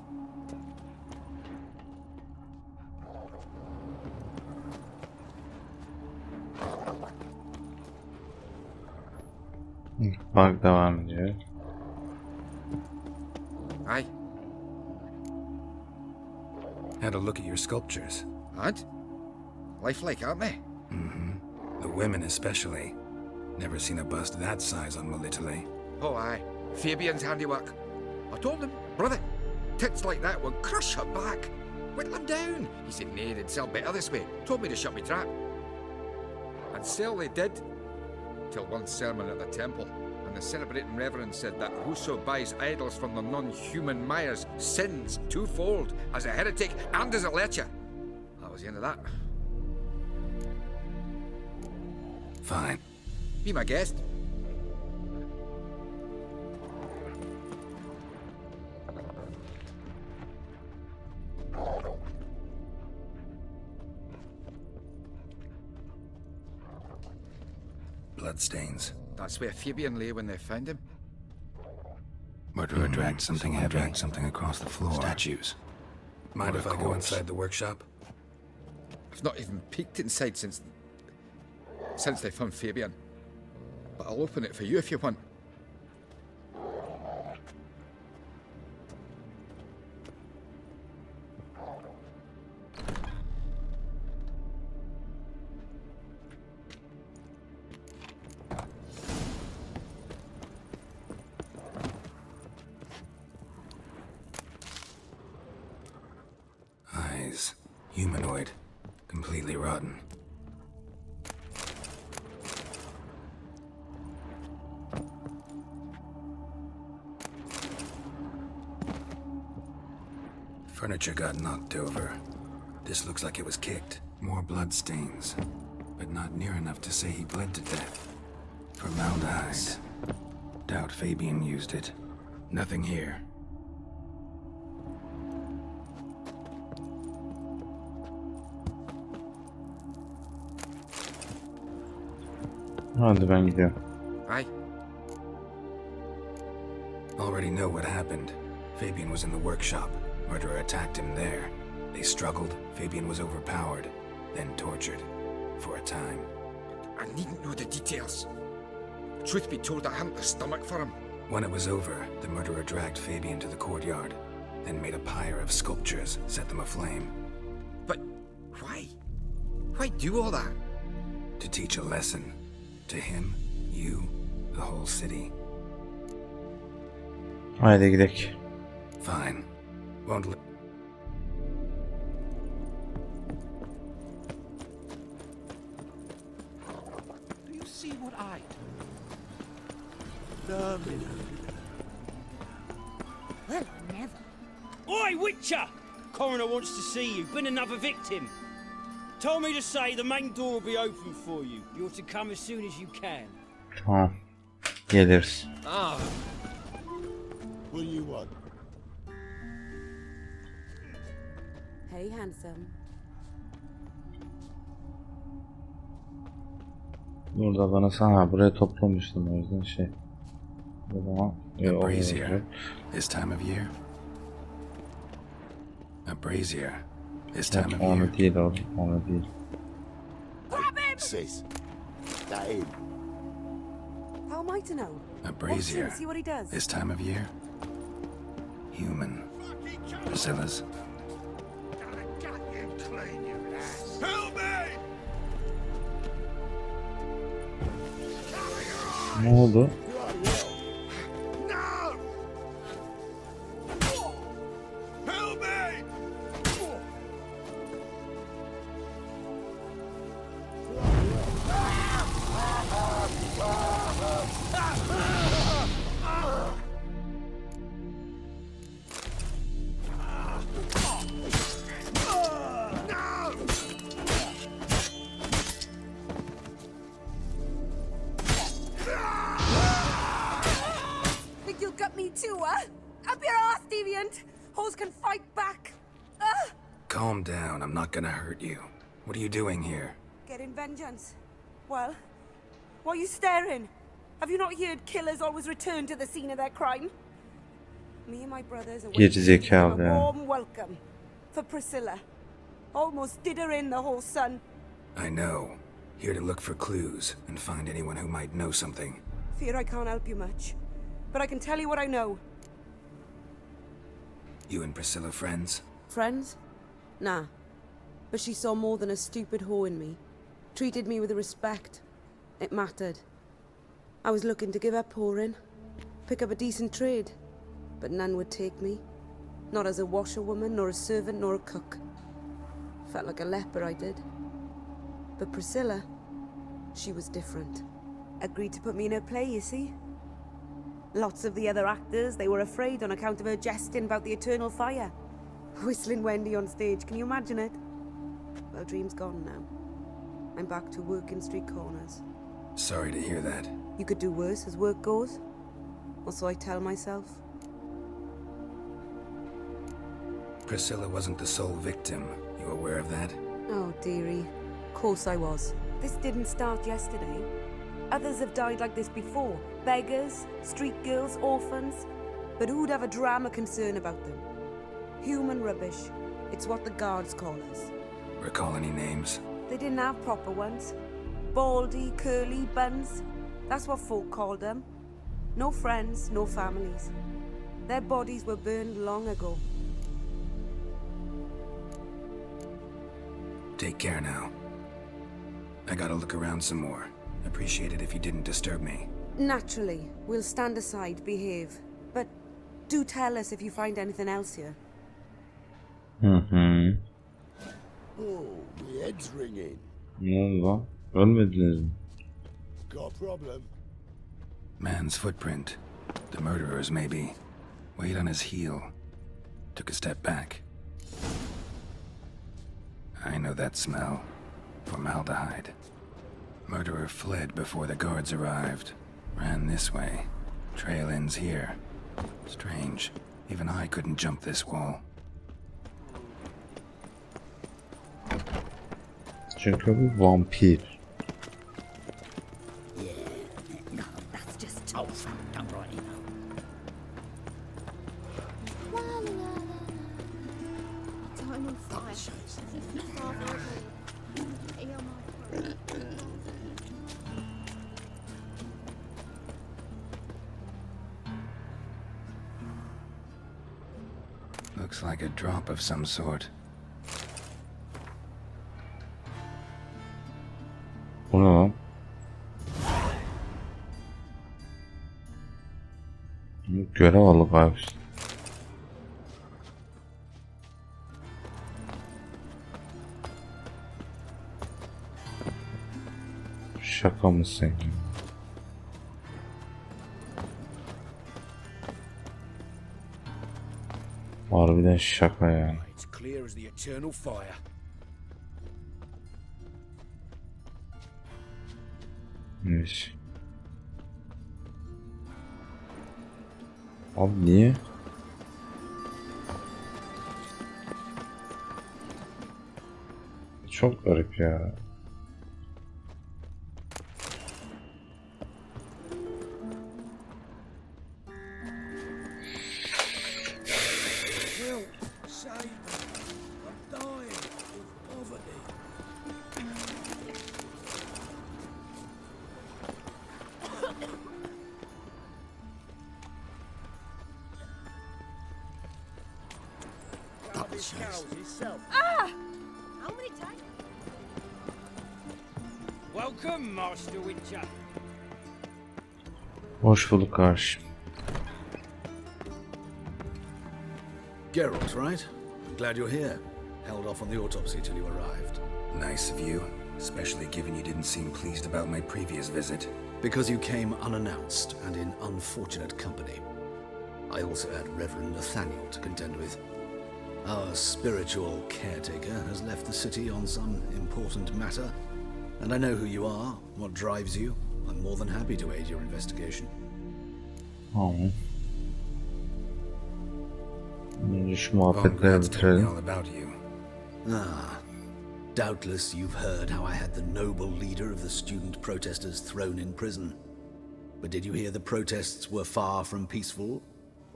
Bak devam ediyor. Aye. Had a look at your sculptures. And? Lifelike, aren't they? The women especially. Never seen a bust that size on Melitele. Oh, aye. Fabian's handiwork. I told him, brother, tits like that would crush her back. Whittle him down. He said, nay, they'd sell better this way. Told me to shut me trap. And sell they did. Till one sermon at the temple, and the celebrating reverend said that whoso buys idols from the non-human Myers sins twofold, as a heretic and as a lecher. I was the end of that. Fine. Be my guest. Bloodstains. That's where Fabian lay when they found him. Murderer dragged something heavy. Dragged something across the floor. Statues. Mind if I go inside the workshop? I've not even peeked inside since they found Fabian. But I'll open it for you if you want. Eyes. Humanoid. Completely rotten. Furniture got knocked over. This looks like it was kicked. More bloodstains, but not near enough to say he bled to death. Formaldehyde. Doubt Fabian used it. Nothing here. Hadi ben gidiyorum. Aye. Already know what happened. Fabian was in the workshop. Murderer attacked him there. They struggled. Fabian was overpowered, then tortured. For a time. I needn't know the details. Truth be told, I hadn't the stomach for him. When it was over, the murderer dragged Fabian to the courtyard, then made a pyre of sculptures, set them aflame. But why? Why do all that? To teach a lesson. To him, you, the whole city. Haydi gidelim. Fine. Won't let... Do you see what I Well, never. Oi, Witcher! Coroner wants to see you. Been another victim. Told me to say the main door will be open for you. You're to come as soon as you can. Tamam. Geliriz. Ah. What do you want? Hey, handsome. Burada bana sana buraya toplamıştım o yüzden şey. O zaman A brazier. This time of year. A brazier. This time of year. Onu değil oğlum. Onu değil. Sis. That him. How am I to know? A brazier. See what he does. This time of year. Human. Priscilla's. Help me! Ne oldu? No! Help me! Think you'll gut me too, huh? Up your ass, deviant! Hoes can fight back! Calm down. I'm not gonna hurt you. What are you doing here? Getting vengeance. Well, why are you staring? Have you not heard killers always return to the scene of their crime? Me and my brothers are Geri zekalı waiting for a ya. warm welcome for Priscilla. Almost did her in, the whole son. I know. Here to look for clues and find anyone who might know something. Fear I can't help you much, but I can tell you what I know. You and Priscilla friends? Friends? Nah. But she saw more than a stupid whore in me. Treated me with respect. It mattered. I was looking to give up whoring. Pick up a decent trade. But none would take me. Not as a washerwoman, nor a servant, nor a cook. Felt like a leper, I did. But Priscilla, she was different. Agreed to put me in her play, you see? Lots of the other actors, they were afraid on account of her jesting about the eternal fire. Whistling Wendy on stage, can you imagine it? Well, dream's gone now. I'm back to working street corners. Sorry to hear that. You could do worse as work goes. Or so I tell myself. Priscilla wasn't the sole victim. You aware of that? Oh, dearie. Of course I was. This didn't start yesterday. Others have died like this before. Beggars, street girls, orphans. But who'd have a drama concern about them? Human rubbish. It's what the guards call us. Recall any names? They didn't have proper ones. Baldy, curly, buns. That's what folk called them. No friends, no families. Their bodies were burned long ago. Take care now. I gotta look around some more. Appreciate it if you didn't disturb me. Naturally. We'll stand aside, behave. But do tell us if you find anything else here. Oh, my head's ringing. ne oldu lan? Ölmediniz mi? Got a problem? Man's footprint. The murderer's maybe. Weight on his heel. Took a step back. I know that smell. Formaldehyde. Murderer fled before the guards arrived. Ran this way. Trail ends here. Strange. Even I couldn't jump this wall. Çünkü bu vampir. No, that's just old fun, don't write it out. Time on fire. Looks like a drop of some sort. Bu ne lan? Görev alıp abi. Şaka mısın? Harbiden şaka yani. It's clear as the eternal fire. Evet. Abi niye? Çok garip ya. Ah! How many times? Welcome, Master Witcher. Hoş bulduk kardeşim. Geralt, right? Glad you're here. Held off on the autopsy till you arrived. Nice of you, especially given you didn't seem pleased about my previous visit. Because you came unannounced and in unfortunate company. I also had Reverend Nathaniel to contend with. Our spiritual caretaker has left the city on some important matter, and I know who you are, what drives you. I'm more than happy to aid your investigation. Tamam. Önce şu Von muhabbetleri Grad's told me bitirelim. all about you. Doubtless you've heard how I had the noble leader of the student protesters thrown in prison. But did you hear the protests were far from peaceful,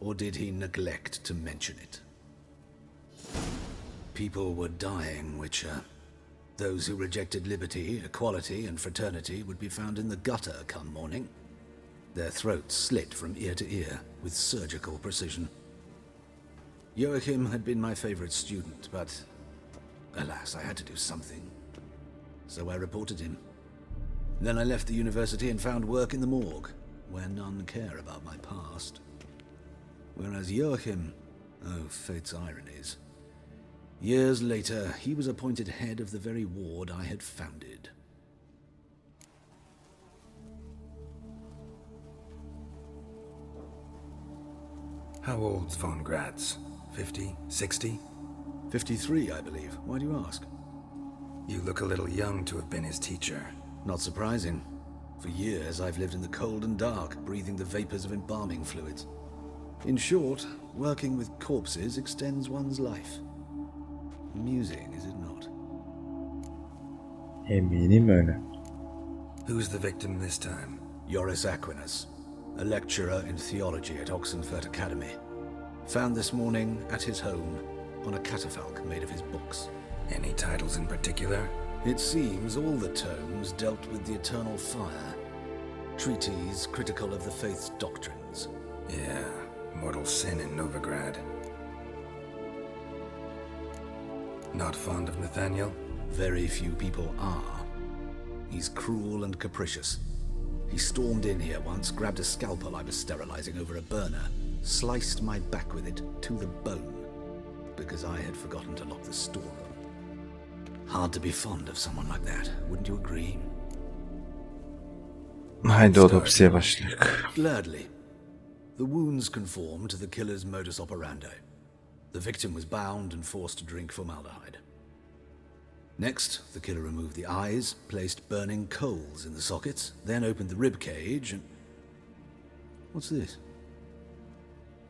or did he neglect to mention it? People were dying, Witcher. Those who rejected liberty, equality, and fraternity would be found in the gutter come morning. Their throats slit from ear to ear with surgical precision. Joachim had been my favorite student, but alas, I had to do something. So I reported him. Then I left the university and found work in the morgue, where none care about my past. Whereas Joachim, oh, fate's ironies. Years later, he was appointed head of the very ward I had founded. How old's Von Grad's? 50? 60? 53, I believe. Why do you ask? You look a little young to have been his teacher. Not surprising. For years, I've lived in the cold and dark, breathing the vapors of embalming fluids. In short, working with corpses extends one's life. Amusing, is it not? Eminim öyle. Who's the victim this time? Joris Aquinas, a lecturer in theology at Oxenfurt Academy. Found this morning at his home on a catafalque made of his books. Any titles in particular? It seems all the tomes dealt with the eternal fire. Treatises critical of the faith's doctrines. Yeah, mortal sin in Novigrad. Not fond of Nathaniel? Very few people are. He's cruel and capricious. He stormed in here once, grabbed a scalpel I was sterilizing over a burner, sliced my back with it to the bone, because I had forgotten to lock the storeroom. Hard to be fond of someone like that, wouldn't you agree? Haydi otopsiye başlayalım. Gladly. The wounds conform to the killer's modus operandi. The victim was bound and forced to drink formaldehyde. Next, the killer removed the eyes, placed burning coals in the sockets, then opened the rib cage and... What's this?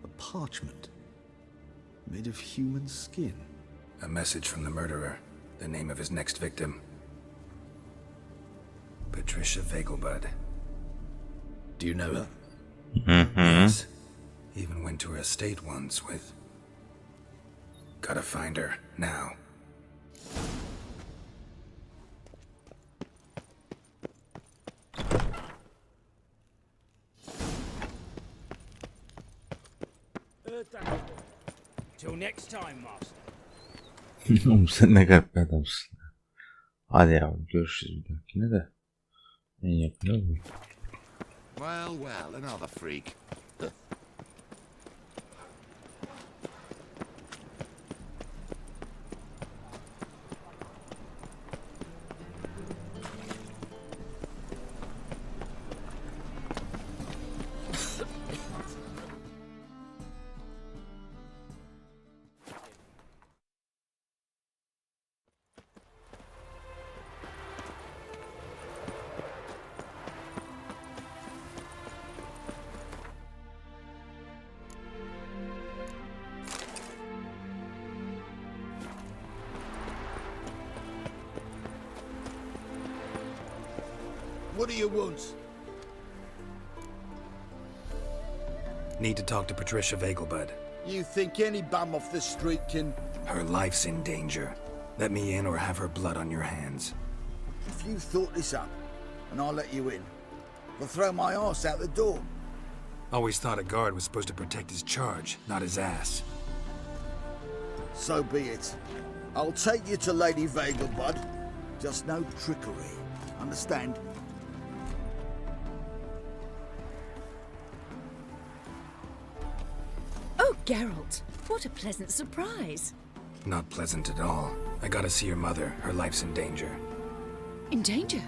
A parchment. Made of human skin. A message from the murderer. The name of his next victim. Patricia Vegelbud. Do you know her? Yes. Even went to her estate once with... Gotta find her, now. Till next time, master. Oğlum sen ne garip bir adamsın. Hadi yavrum görüşürüz bir dahakine de. En yakında bu. Well, well, another freak. What do you want? Need to talk to Patricia Vegelbud. You think any bum off the street can... Her life's in danger. Let me in or have her blood on your hands. If you thought this up, and I'll let you in, I'll throw my ass out the door. Always thought a guard was supposed to protect his charge, not his ass. So be it. I'll take you to Lady Vegelbud. Just no trickery. Understand? Oh, Geralt, what a pleasant surprise. Not pleasant at all. I gotta see your mother. Her life's in danger. In danger?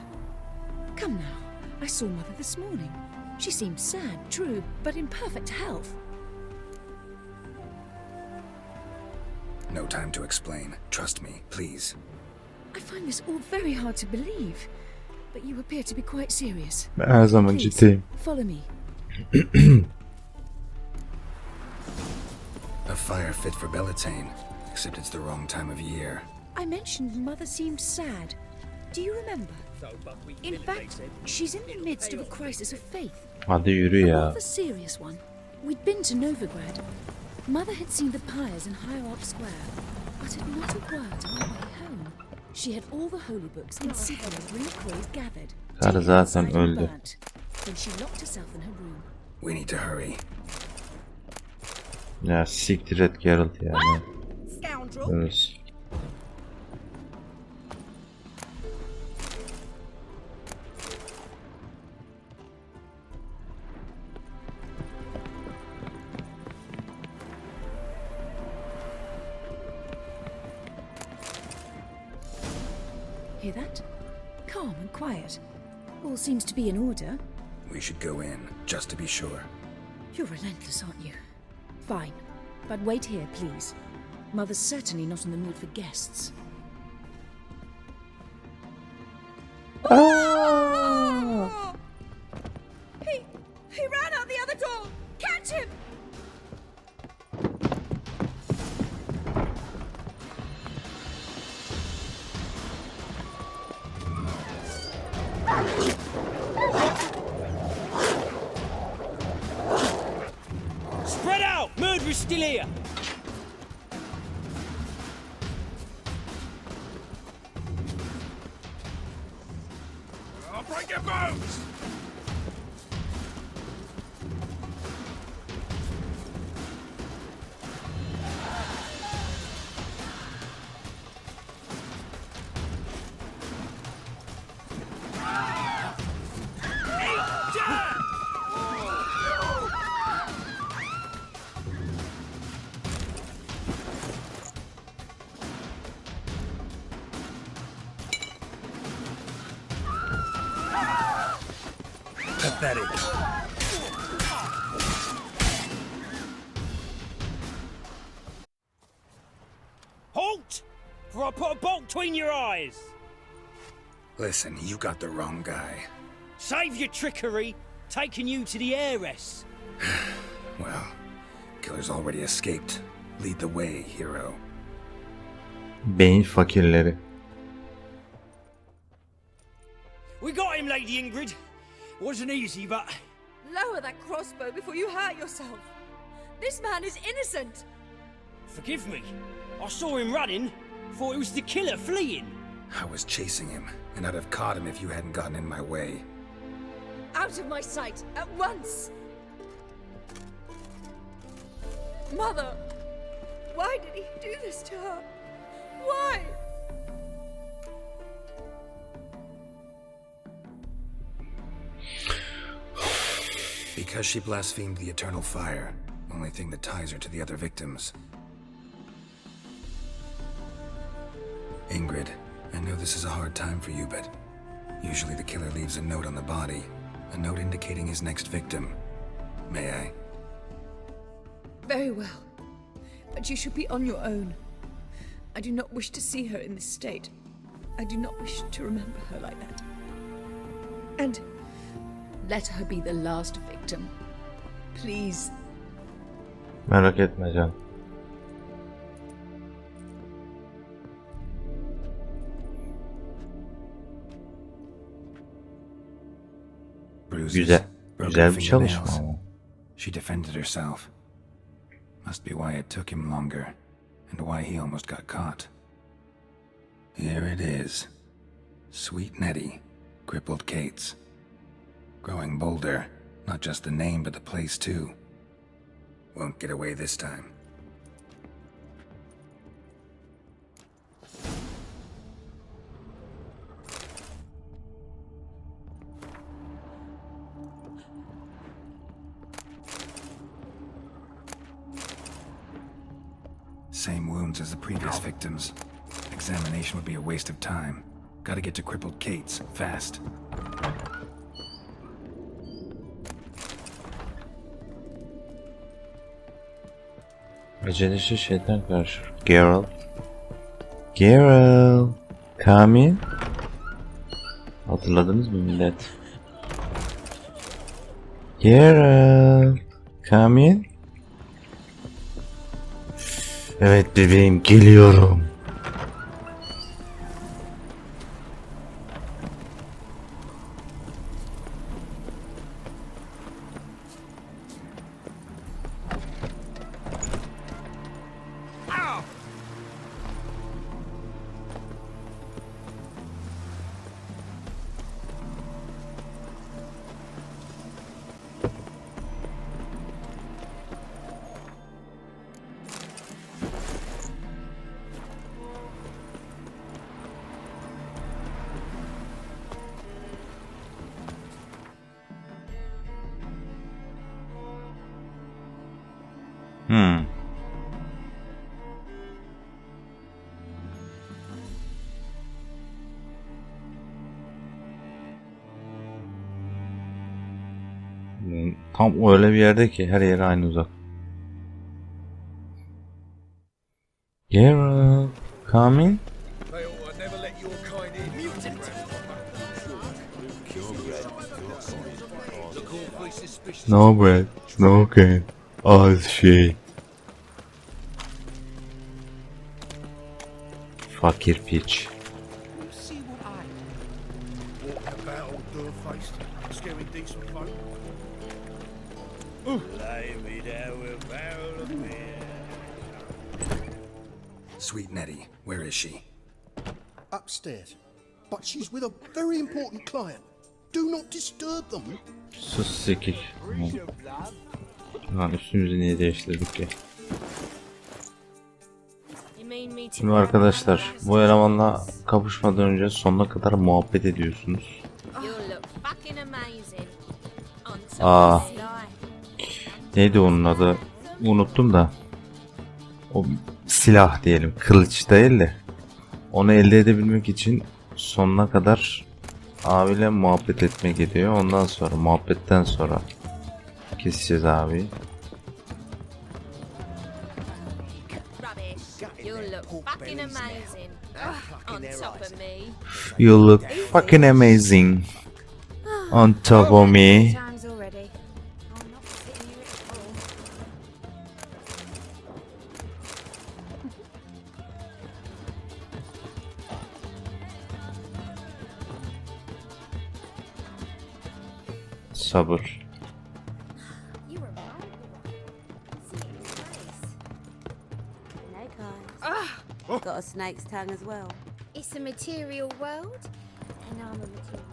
Come now, I saw Mother this morning. She seemed sad, true, but in perfect health. No time to explain. Trust me, please. I find this all very hard to believe, but you appear to be quite serious. Ben her zaman Please, ciddiyim. follow me. A fire fit for Bellatane, except it's the wrong time of year. I mentioned Mother seemed sad. Do you remember? In fact, she's in the midst of a crisis of faith. Hadi yürü A ya. rather serious one. We'd been to Novigrad. Mother had seen the pyres in Hierarch Square, uttered not a word on the way home. She had all the holy books insignia of Green gathered. Karı zaten öldü. Then she locked herself in her room. We need to hurry. Ya siktir et Geralt ya. Scoundrel. Evet. Hear that? Calm and quiet. All seems to be in order. We should go in, just to be sure. You're relentless, aren't you? Fine. But wait here, please. Mother's certainly not in the mood for guests. He ran out the other door! Catch him! Spread out! Murderer's still here! I'll break your bones! Pathetic. Halt! For I put a bolt between your eyes! Listen, you got the wrong guy. Save your trickery, taking you to the heiress. Well, killer's already escaped. Lead the way, hero. Beyin fakirleri. We got him, Lady Ingrid. Wasn't easy, but... Lower that crossbow before you hurt yourself. This man is innocent. Forgive me. I saw him running. Thought it was the killer fleeing. I was chasing him, and I'd have caught him if you hadn't gotten in my way. Out of my sight, at once! Mother! Why did he do this to her? Why? Because she blasphemed the eternal fire. Only thing that ties her to the other victims. Ingrid, I know this is a hard time for you, but usually the killer leaves a note on the body. A note indicating his next victim. May I? Very well. But you should be on your own. I do not wish to see her in this state. I do not wish to remember her like that. And let her be the last victim. Please. Merak etme can. Güzel. Güzel bir çalışma ama. She defended herself. Must be why it took him longer, and why he almost got caught. Here it is. Sweet Nettie, crippled Kate's. Growing bolder, not just the name but the place too. Won't get away this time. Same wounds as the previous victims. Examination would be a waste of time. Gotta get to crippled Kate's, fast. Acelesi şeytan karışır. Geralt. Geralt. Come in. Hatırladınız mı millet? Geralt. Come in. Evet bebeğim geliyorum. Tam öyle bir yerde ki her yere aynı uzak. Geralt, come in. No bread, no gain. Az şey. Fakir piç. Sweet Nettie, where is she? Upstairs. But she's with a very important client. Do not disturb them. Sus sikik. Lan üstümüzü niye değiştirdik ki? Şimdi arkadaşlar bu elemanla kapışmadan önce sonuna kadar muhabbet ediyorsunuz. Neydi onun adı? Unuttum da. O silah diyelim. Kılıç değil de. Onu elde edebilmek için sonuna kadar abiyle muhabbet etmek ediyor. Ondan sonra muhabbetten sonra keseceğiz abi. You look fucking amazing on top of me. Sabır. Got a snake's tongue as well. It's a material world, and I'm a material.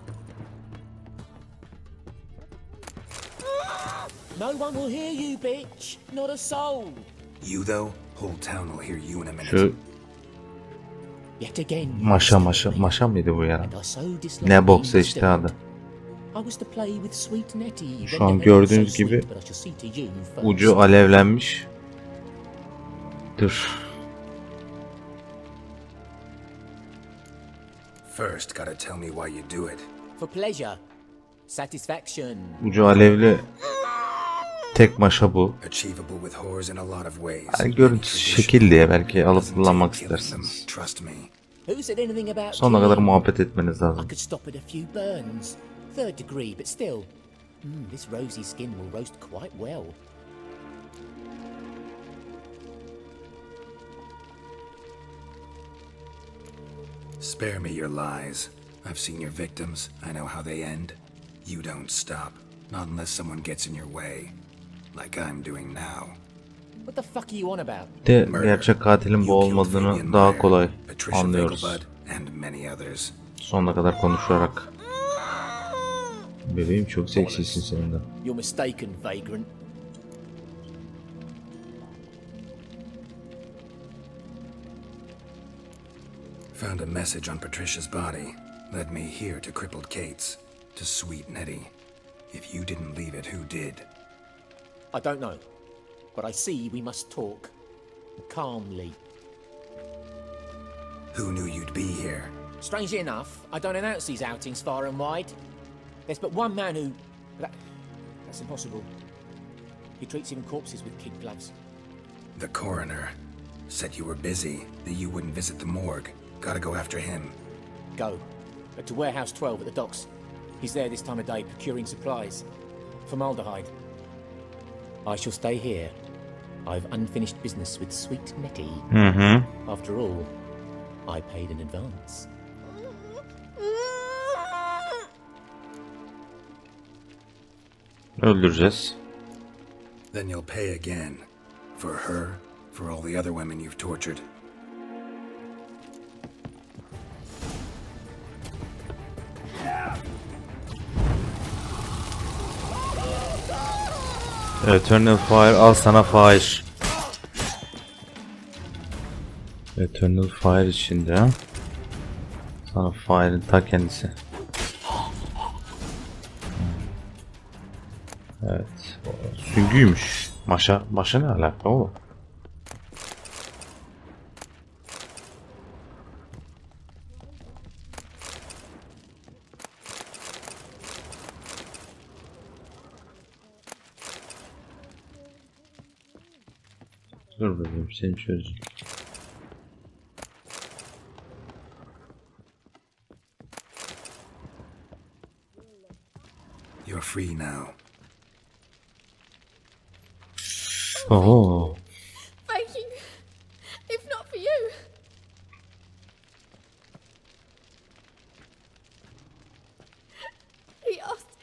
No one will hear you, bitch. Not a soul. You, though? Whole town will hear you in a minute. Şu Yet again. maşa mıydı bu ya? Ne boksa işte adı. Şu an gördüğünüz gibi ucu alevlenmiş. Dur. First, gotta tell me why you do it. For pleasure, satisfaction. Ucu alevli tek maşa bu. Achievable with whores in a lot of ways. Yani görüntüsü şekil diye belki alıp kullanmak istersiniz. Trust me. Who said anything about Sonuna kadar muhabbet etmeniz lazım. I could stop at a few burns. Third degree, but still. This rosy skin will roast quite well. Spare me your lies. I've seen your victims. I know how they end. You don't stop. Not unless someone gets in your way. Like I'm doing now. What the fuck are you on about? De gerçek katilin bu olmadığını daha kolay anlıyoruz. Sonuna kadar konuşarak. Bebeğim çok seksisin senin de. You're mistaken, vagrant. Found a message on Patricia's body. Led me here to crippled Kate's. To sweet Nettie. If you didn't leave it, who did? I don't know. But I see we must talk. Calmly. Who knew you'd be here? Strangely enough, I don't announce these outings far and wide. There's but one man who... That's impossible. He treats even corpses with kid gloves. The coroner. Said you were busy, that you wouldn't visit the morgue. Gotta go after him. Go. To Warehouse 12 at the docks. He's there this time of day procuring supplies. Formaldehyde. I shall stay here. I've unfinished business with sweet Nettie. After all, I paid in advance. Öldüreceğiz. Then you'll pay again. For her, for all the other women you've tortured. Eternal Fire al sana fahiş. Eternal Fire içinde. Sana Fire'ın ta kendisi. Evet. Süngüymüş. Maşa ne alaka oğlum? Dur bebeğim seni çözeceğim. You're free now. Oh. Thank you. If not for you. He asked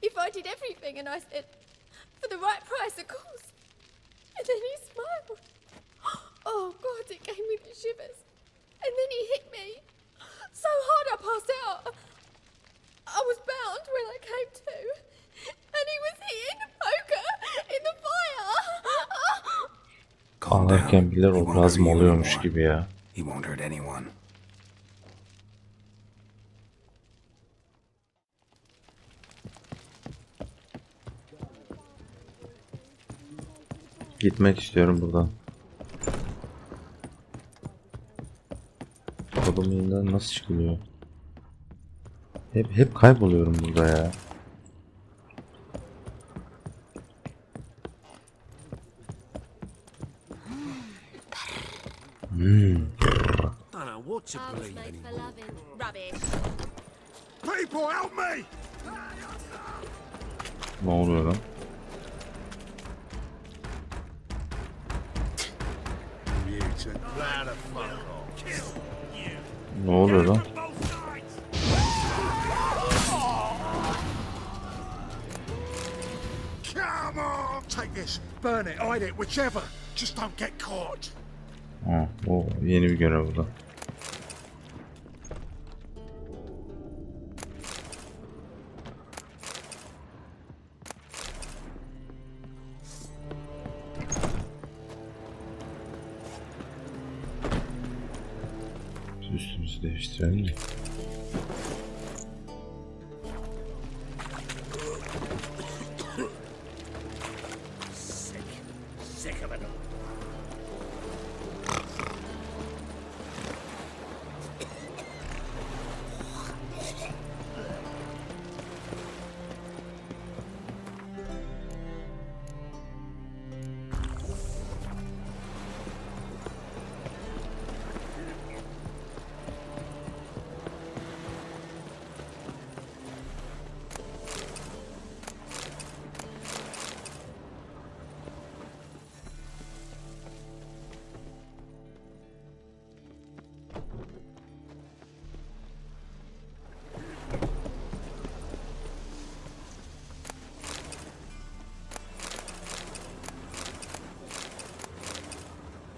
if I did everything, and I said, for the right price, of course. And then he smiled. Oh God, it gave me the shivers. And then he hit me so hard I passed out. I was bound when I came to, and he was hitting the poker in the fire. Ağlarken bile orgazm oluyormuş gibi ya. He won't hurt anyone. Gitmek istiyorum buradan. Kodum yeniden nasıl çıkılıyor? Hep kayboluyorum burada ya. Don't know what to believe anymore. Rubbish. People, help me! Ne oluyor lan? Ne oluyor lan? Come on! Take this, burn it, hide it, whichever. Just don't get caught. Ha, o yeni bir görev bu da. Üstümüzü değiştirelim mi? Sick of it all.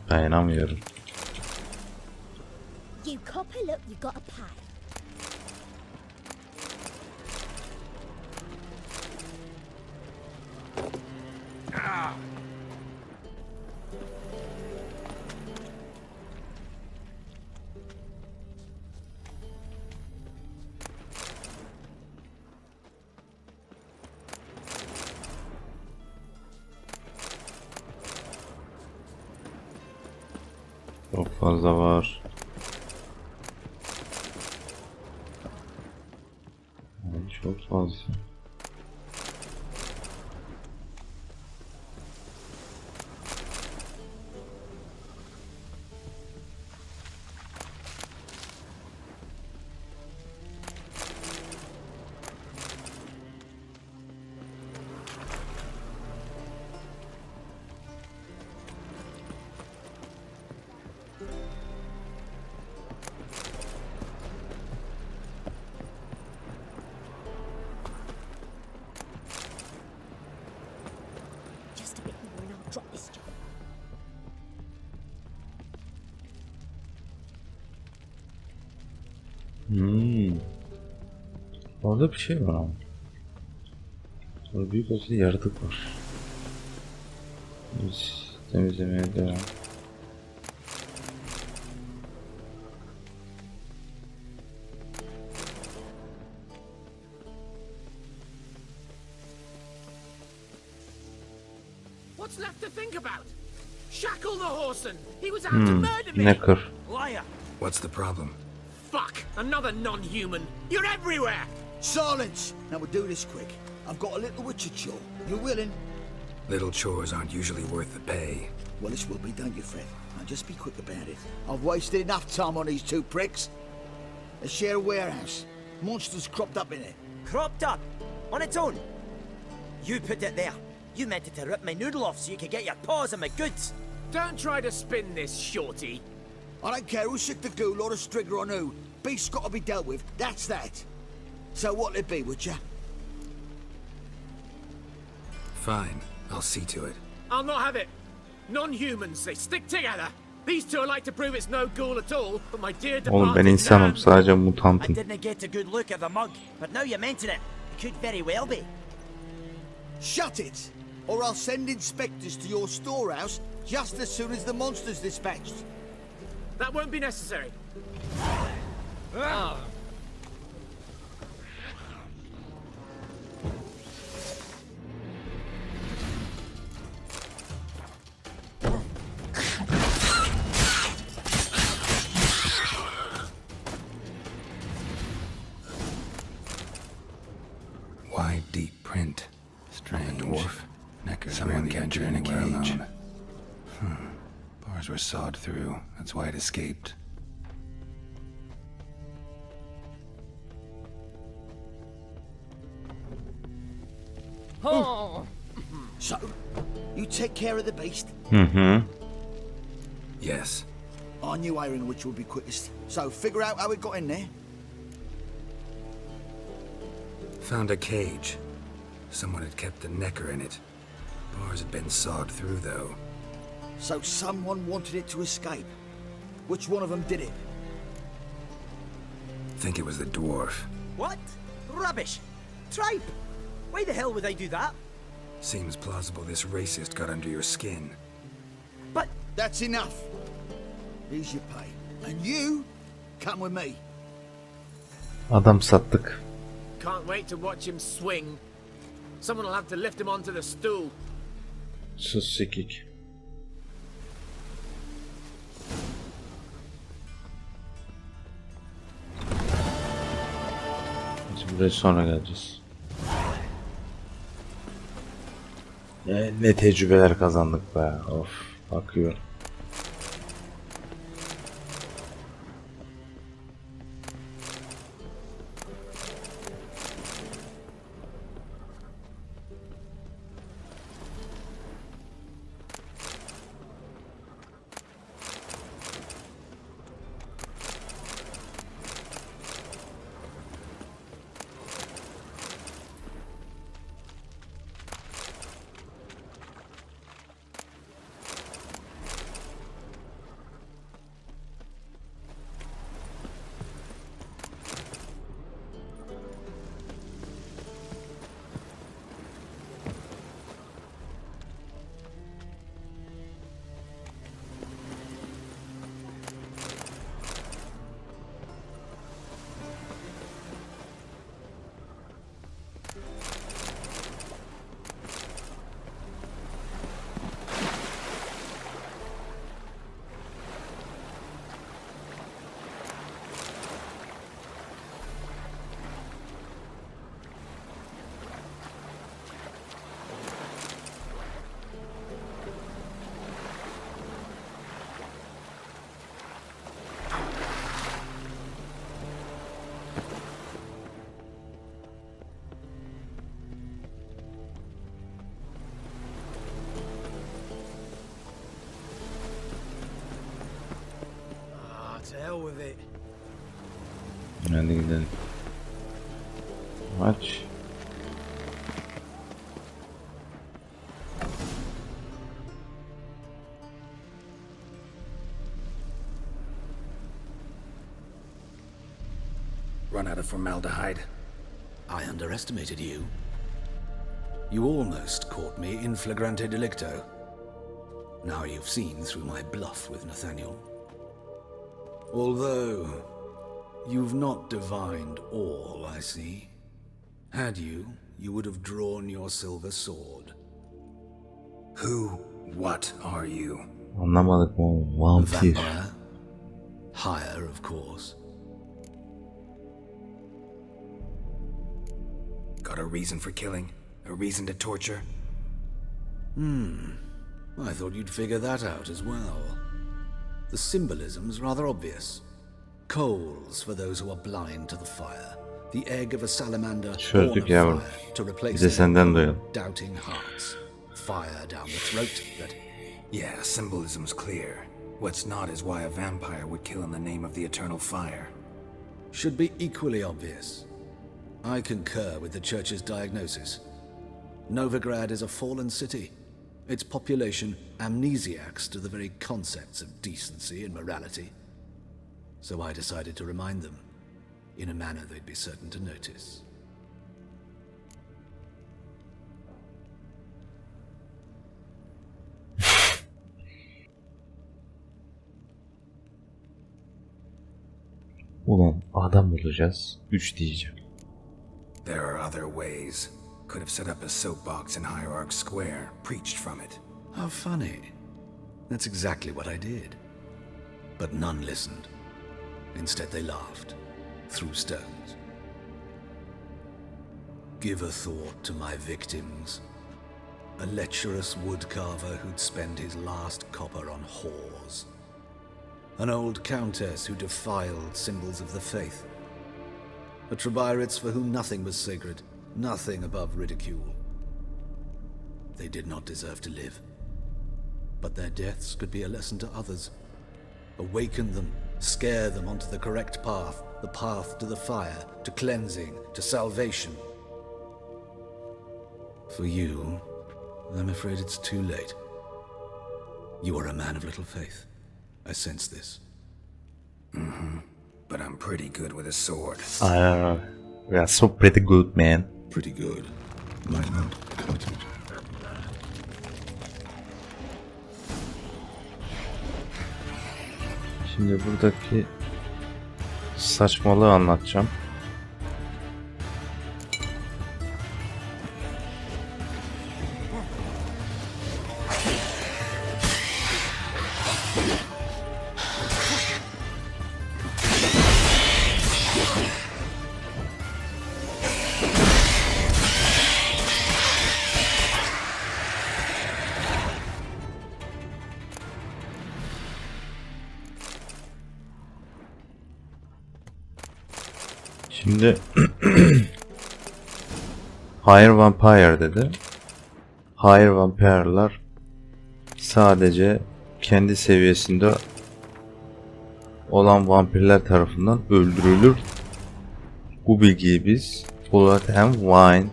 Dayanamıyorum. You copper, look, you got a pie. Çok fazla var. Ay, çok fazla. Just a bit more and I'll drop this job. Orada bir şey var ama. Orada büyük olsa yaratık var. Biz temizlemeye devam. What's left to think about? Shackle the Horson! He was out to murder me! Necker. Liar! What's the problem? Fuck! Another non-human! You're everywhere! Silence! Now we'll do this quick. I've got a little witcher chore. You willing? Little chores aren't usually worth the pay. Well, this will be, don't you, Fred? Now just be quick about it. I've wasted enough time on these two pricks. They share a warehouse. Monsters cropped up in it. Cropped up? On its own? You put it there. You meant to rip my noodle off so you could get your paws on my goods. Don't try to spin this, shorty. I don't care who sick the ghoul or the strigger on who. Beast's got to be dealt with, that's that. So what'll it be, would ya? Fine, I'll see to it. I'll not have it. Non-humans, they stick together. These two are like to prove it's no ghoul at all, but my dear Oğlum ben departed insanım, Nan... sadece I mutantım. didn't get a good look at the mug, but now you mention it, it could very well be. Shut it! Or I'll send inspectors to your storehouse just as soon as the monster's dispatched. That won't be necessary. Wide, deep print. Strange. Dwarf. Someone captured in a cage. Bars were sawed through. That's why it escaped. Oh. So, you take care of the beast? Yes. I knew iron which would be quickest. So figure out how it got in there. Found a cage. Someone had kept a necker in it. Bars had been sawed through, though. So someone wanted it to escape. Which one of them did it? Think it was the dwarf. What? Rubbish! Tripe! Why the hell would I do that? Seems plausible this racist got under your skin. But that's enough. Here's your pay. And you, come with me. Adam sattık. Can't wait to watch him swing. Someone will have to lift him onto the stool. Sus sikik. Biz buraya sonra geleceğiz. Ne tecrübeler kazandık be. Of, bakıyor. To hell with it. Hadi gidelim. Aç. Run out of formaldehyde. I underestimated you. You almost caught me in flagrante delicto. Now you've seen through my bluff with Nathaniel. Although, you've not divined all, I see. Had you, you would have drawn your silver sword. Who, what are you? Anlamadık mı oğlum? Vampir. Vampire. Higher, of course. Got a reason for killing? A reason to torture? I thought you'd figure that out as well. The symbolism's rather obvious. Coals for those who are blind to the fire. The egg of a salamander born of Çözdük yavrum. fire to Bir replace de senden duyalım. doubting hearts. fire down the throat, but... Yeah, symbolism's clear. What's not is why a vampire would kill in the name of the eternal fire. Should be equally obvious. I concur with the Church's diagnosis. Novigrad is a fallen city. Its population amnesiacs to the very concepts of decency and morality. So I decided to remind them, in a manner they'd be certain to notice. Ulan adam olacağız. 3 diyeceğim. There are other ways. Could have set up a soapbox in Hierarch Square, preached from it. How funny. That's exactly what I did. But none listened. Instead they laughed, threw stones. Give a thought to my victims. A lecherous woodcarver who'd spend his last copper on whores. An old countess who defiled symbols of the faith. A Trebirates for whom nothing was sacred, nothing above ridicule. They did not deserve to live. But their deaths could be a lesson to others. Awaken them, scare them onto the correct path, the path to the fire, to cleansing, to salvation. For you, I'm afraid it's too late. You are a man of little faith. I sense this. Mm-hmm. But I'm pretty good with a sword. We are so pretty good, man. Pretty good. Might not cut it. Şimdi buradaki saçmalığı anlatacağım. Şimdi Higher Vampire dedi. Higher Vampire'lar sadece kendi seviyesinde olan vampirler tarafından öldürülür. Bu bilgiyi biz Blood and Wine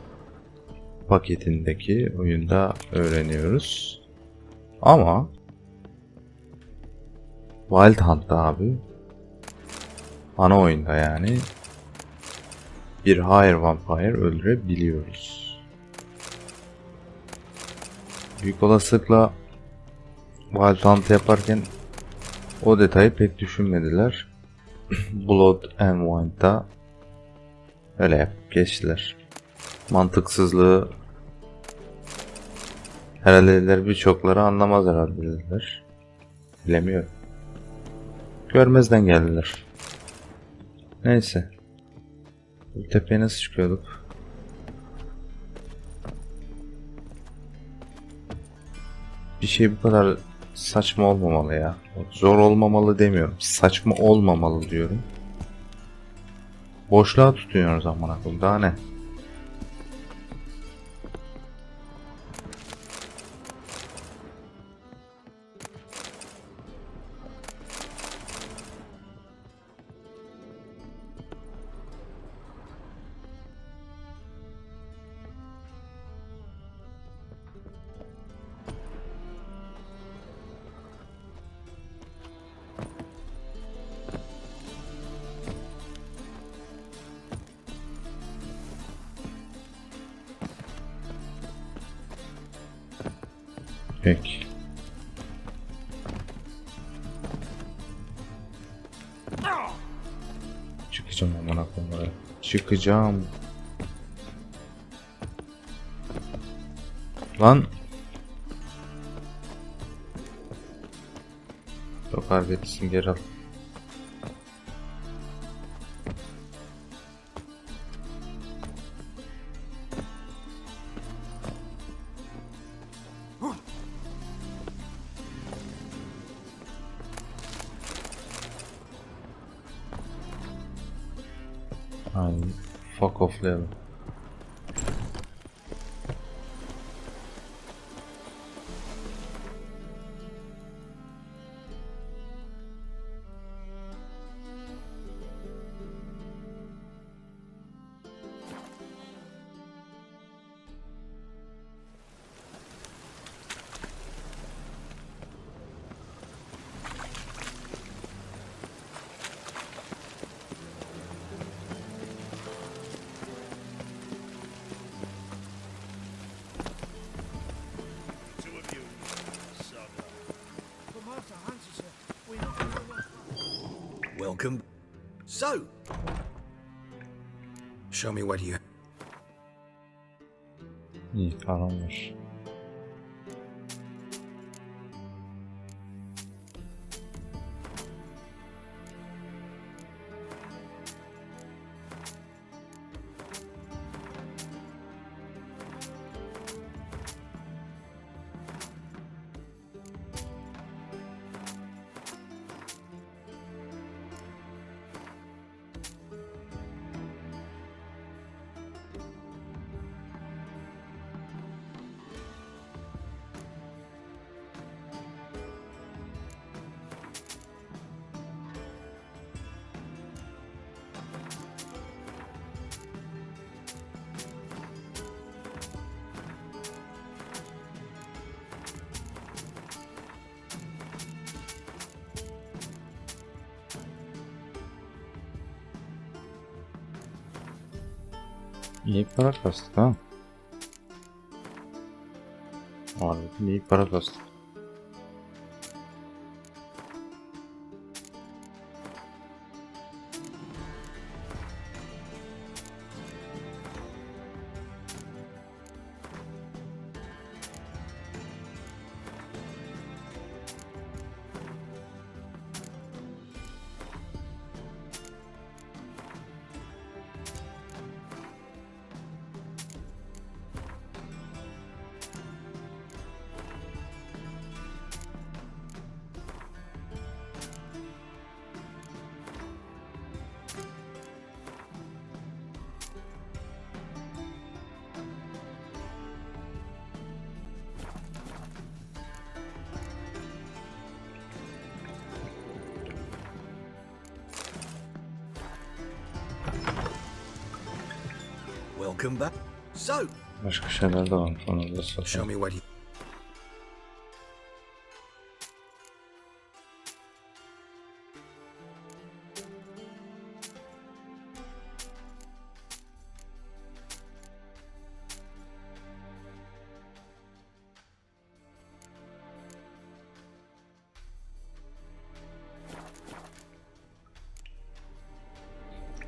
paketindeki oyunda öğreniyoruz. Ama Wild Hunt'ta abi, ana oyunda yani, bir Higher Vampire öldürebiliyoruz. Büyük olasılıkla Wild Hunt yaparken o detayı pek düşünmediler. Blood and Wine'da öyle yapıp geçtiler. Mantıksızlığı herhalde dediler, birçokları anlamaz herhalde dediler. Bilemiyorum. Görmezden geldiler. Neyse. Bu tepeye nasıl çıkıyorduk? Bir şey bu kadar saçma olmamalı ya. Zor olmamalı demiyorum. Saçma olmamalı diyorum. Boşluğa tutuyoruz amına koyayım. Daha ne? Peki. Çıkacağım amına koyayım. Çıkacağım. Lan. Çok harbetlisin, geri al. Aynen. Fuck off'layalım. Welcome. So, Show me what you... İyi param var. İyi para kastık ha. Harbiden iyi para kastık. welcome back. So, Başka şeyler de var. Onu da Show satalım. me what you...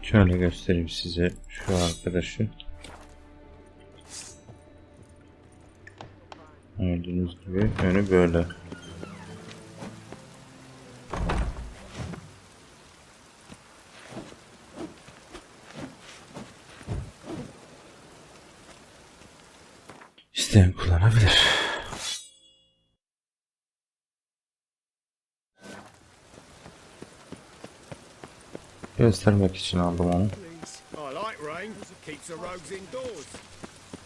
Şöyle göstereyim size şu arkadaşı. Gördüğünüz gibi önü böyle. İsteyen kullanabilir. Göstermek için aldım onu. I like rain. Keeps the rogues indoors.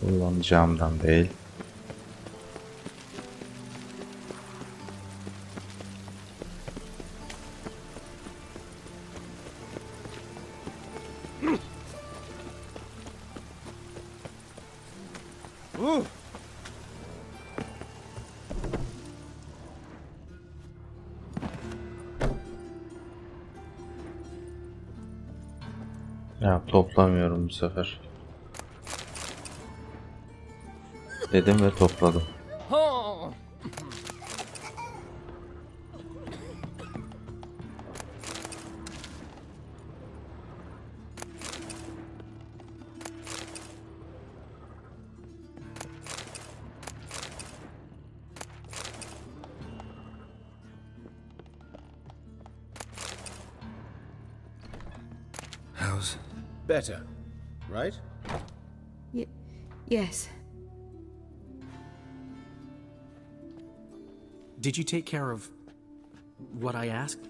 Kullanacağımdan değil. Ya toplamıyorum bu sefer. Dedim ve topladım. How's... Better, right? Yes. Did you take care of what I asked?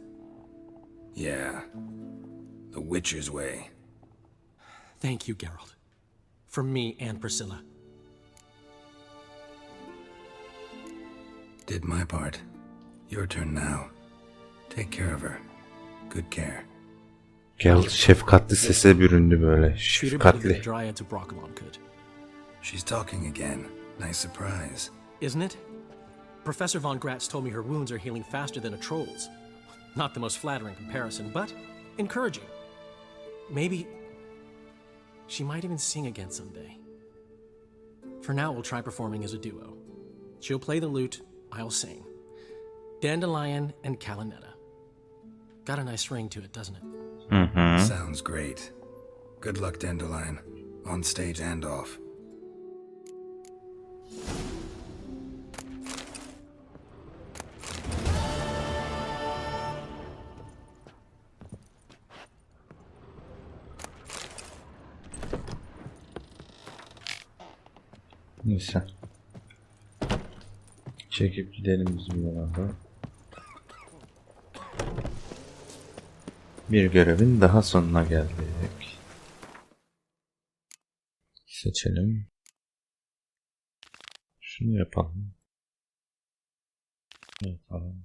Yeah. The Witcher's way. Thank you, Geralt. For me and Priscilla. Did my part. Your turn now. Take care of her. Good care. Geralt şefkatli sese büründü böyle. Treat her better than the Şefkatli. Dryads of Broccolon could. She's talking again. Nice surprise. Isn't it? Professor Von Gratz told me her wounds are healing faster than a troll's. Not the most flattering comparison, but encouraging. Maybe she might even sing again someday. For now, we'll try performing as a duo. She'll play the lute, I'll sing. Dandelion and Calinetta. Got a nice ring to it, doesn't it? Sounds great. Good luck, Dandelion. On stage and off. Neyse. Çekip gidelim bizim yollarda. Bir görevin daha sonuna geldik. Seçelim. Şunu yapalım. Yapalım.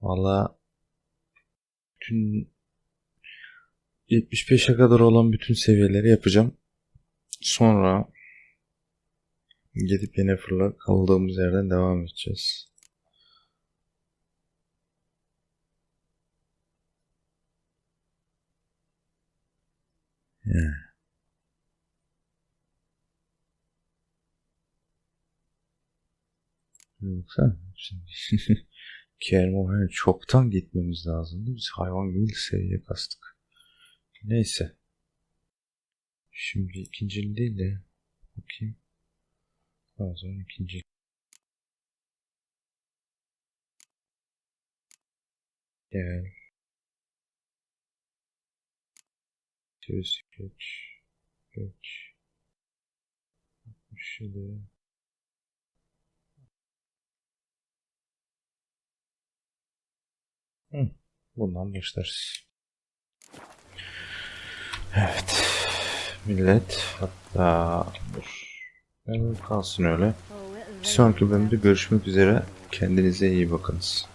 Valla bütün 75'e kadar olan bütün seviyeleri yapacağım. Sonra gidip Yennefer'la kaldığımız yerden devam edeceğiz. Yoksa şimdi Kermo'ya çoktan gitmemiz lazımdı. Biz hayvan gibi seviye kastık. Neyse. Şimdi ikinci değil de bakayım. O zaman ikinci. Gel. Geç. Şöyle. Bundan başlarız. Evet. Millet, hatta dur. Kalsın öyle. Bir sonraki bölümde görüşmek üzere. Kendinize iyi bakınız.